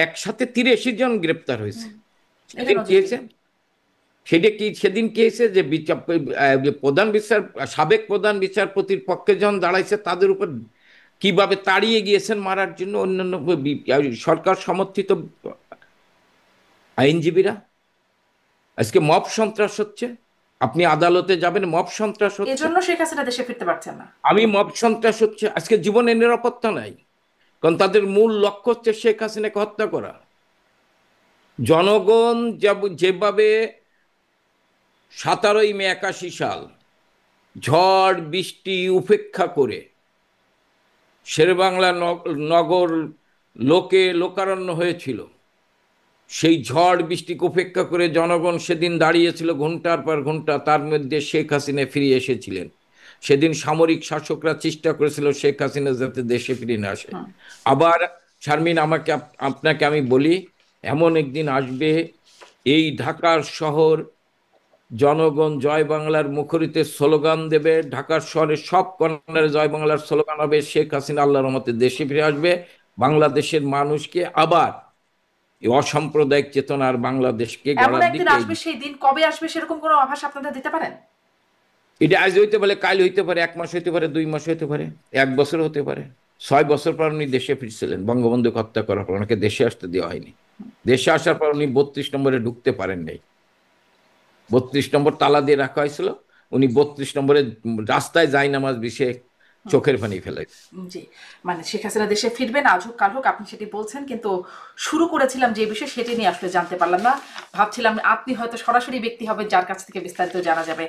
একসাথে 83 জন গ্রেপ্তার হয়েছে। এটা সেদিন কি নজিরবিহীন। হয়েছে, সেটা কি সেদিন কি হয়েছে যে যে প্রধান বিচার, সাবেক প্রধান বিচারপতির পক্ষে যখন দাঁড়াইছে তাদের উপর কিভাবে তাড়িয়ে গিয়েছেন মারার জন্য অন্যান্য সরকার সমর্থিত আইনজীবীরা। আজকে মব সন্ত্রাস হচ্ছে, আপনি আদালতে যাবেন মব সন্ত্রাস হচ্ছে। এজন্য শেখ হাসিনা দেশে ফিরতে পারছেন না। আমি মব সন্ত্রাস হচ্ছে, আজকে জীবনের নিরাপত্তা নাই, কারণ তাদের মূল লক্ষ্য হচ্ছে শেখ হাসিনাকে হত্যা করা। জনগণ যেভাবে 17ই মে 81 সাল ঝড় বৃষ্টি উপেক্ষা করে শেরেবাংলা নগর লোকারণ্য হয়েছিল, সেই ঝড় বৃষ্টিকে উপেক্ষা করে জনগণ সেদিন দাঁড়িয়েছিল ঘন্টার পর ঘন্টা, তার মধ্যে শেখ হাসিনা ফিরে এসেছিলেন। সেদিন সামরিক শাসকরা চেষ্টা করেছিল শেখ হাসিনা যাতে দেশে ফিরে না আসে। আবার শারমিন, আপনাকে আমি বলি, এমন একদিন আসবে এই ঢাকার শহর জনগণ জয় বাংলার মুখরিত স্লোগান দেবে, ঢাকার শহরের সব কর্নারে জয় বাংলার স্লোগান হবে, শেখ হাসিনা আল্লাহর রহমতে দেশে ফিরে আসবে, বাংলাদেশের মানুষকে আবার এই অসাম্প্রদায়িক চেতনার বাংলাদেশকে এমন গড়ার একদিন দিকে আসবে, সেই দিন কবে আসবে সেরকম কোনো আভাস আপনারা দিতে পারেন? এটা আজ হইতে পারে, কাল হইতে পারে, 1 মাস হইতে পারে, 2 মাস হইতে পারে, 1 বছর হতে পারে। 6 বছর পর উনি দেশে ফিরছিলেন, বঙ্গবন্ধু হত্যা করার পর ওনাকে দেশে আসতে দেওয়া হয়নি। দেশে আসার পর উনি 32 নম্বরে ঢুকতে পারেন নাই, 32 নম্বর তালা দিয়ে রাখা হয়েছিল, উনি 32 নম্বরে রাস্তায় যাই নামাজ বিছে চোখের পানি ফেলে। জি, মানে শেখ হাসিনা দেশে ফিরবেন আজ হোক কাল হোক, আপনি সেটি বলছেন, কিন্তু শুরু করেছিলাম যে বিষয় সেটি নিয়ে আসলে জানতে পারলাম না। ভাবছিলাম আপনি হয়তো সরাসরি ব্যক্তি হবে যার কাছ থেকে বিস্তারিত জানা যাবে।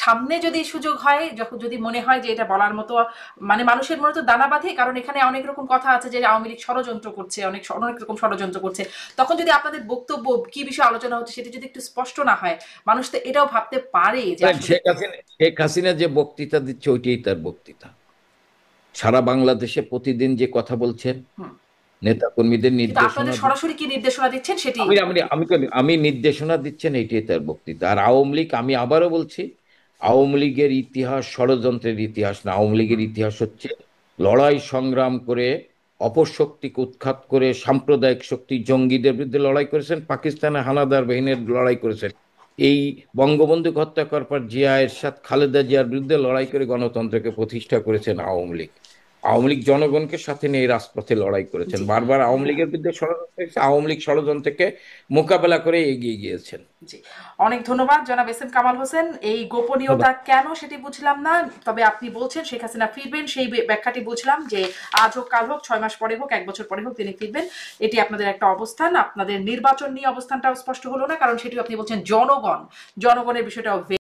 সামনে যদি সুযোগ হয়, যখন যদি মনে হয় যে এটা বলার মতো, মানে মানুষের মনে তো দানা বাঁধে, কারণ এখানে অনেক রকম কথা আছে যে আওয়ামী লীগ ষড়যন্ত্র করছে, অনেক অনেক রকম ষড়যন্ত্র করছে, তখন যদি আপনাদের বক্তব্য কি বিষয়ে আলোচনা হচ্ছে সেটি যদি একটু স্পষ্ট না হয়, মানুষ তো এটাও ভাবতে পারে যে শেখ হাসিনা যে বক্তৃতা দিচ্ছে ওইটাই তার বক্তৃতা। সারা বাংলাদেশে প্রতিদিন যে কথা বলছেন, নেতা কর্মীদের কিন্তু নির্দেশনা আপনাদের সরাসরি কি নির্দেশনা দিচ্ছেন সেটি। আমি আমি আমি আমি নির্দেশনা দিচ্ছেন, এইটাই তার বক্তৃতা। আর আওয়ামী লীগ, আমি আবারও বলছি, আওয়ামী লীগের ইতিহাস ষড়যন্ত্রের ইতিহাস না। আওয়ামী লীগের ইতিহাস হচ্ছে লড়াই সংগ্রাম করে, অপশক্তিকে উৎখাত করে, সাম্প্রদায়িক শক্তি জঙ্গিদের বিরুদ্ধে লড়াই করেছেন, পাকিস্তানের হানাদার বাহিনীর লড়াই করেছেন, এই বঙ্গবন্ধু হত্যা করার পর জিয়া এরশাদ খালেদা জিয়ার বিরুদ্ধে লড়াই করে গণতন্ত্রকে প্রতিষ্ঠা করেছেন আওয়ামী লীগ। আওয়ামী লীগ জনগণকে সাথে নিয়ে এই রাজপথে লড়াই করেছেন, জি বারবার আওয়ামী লীগের বিরুদ্ধে ষড়যন্ত্র হয়েছে, আওয়ামী লীগ ষড়যন্ত্রকে মোকাবেলা করে এগিয়ে গিয়েছেন। জি, অনেক ধন্যবাদ জনাব এস এম কামাল হোসেন। এই গোপনীয়তা কেন সেটি বুঝলাম না, তবে আপনি বলছেন শেখ হাসিনা ফিরবেন, সেই ব্যাখ্যাটি বুঝলাম যে আজ হোক কাল হোক, 6 মাস পরে হোক, 1 বছর পরে হোক, তিনি ফিরবেন। এটি আপনাদের একটা অবস্থান। আপনাদের নির্বাচন নিয়ে অবস্থানটাও স্পষ্ট হলো না, কারণ সেটিও আপনি বলছেন জনগণের বিষয়টাও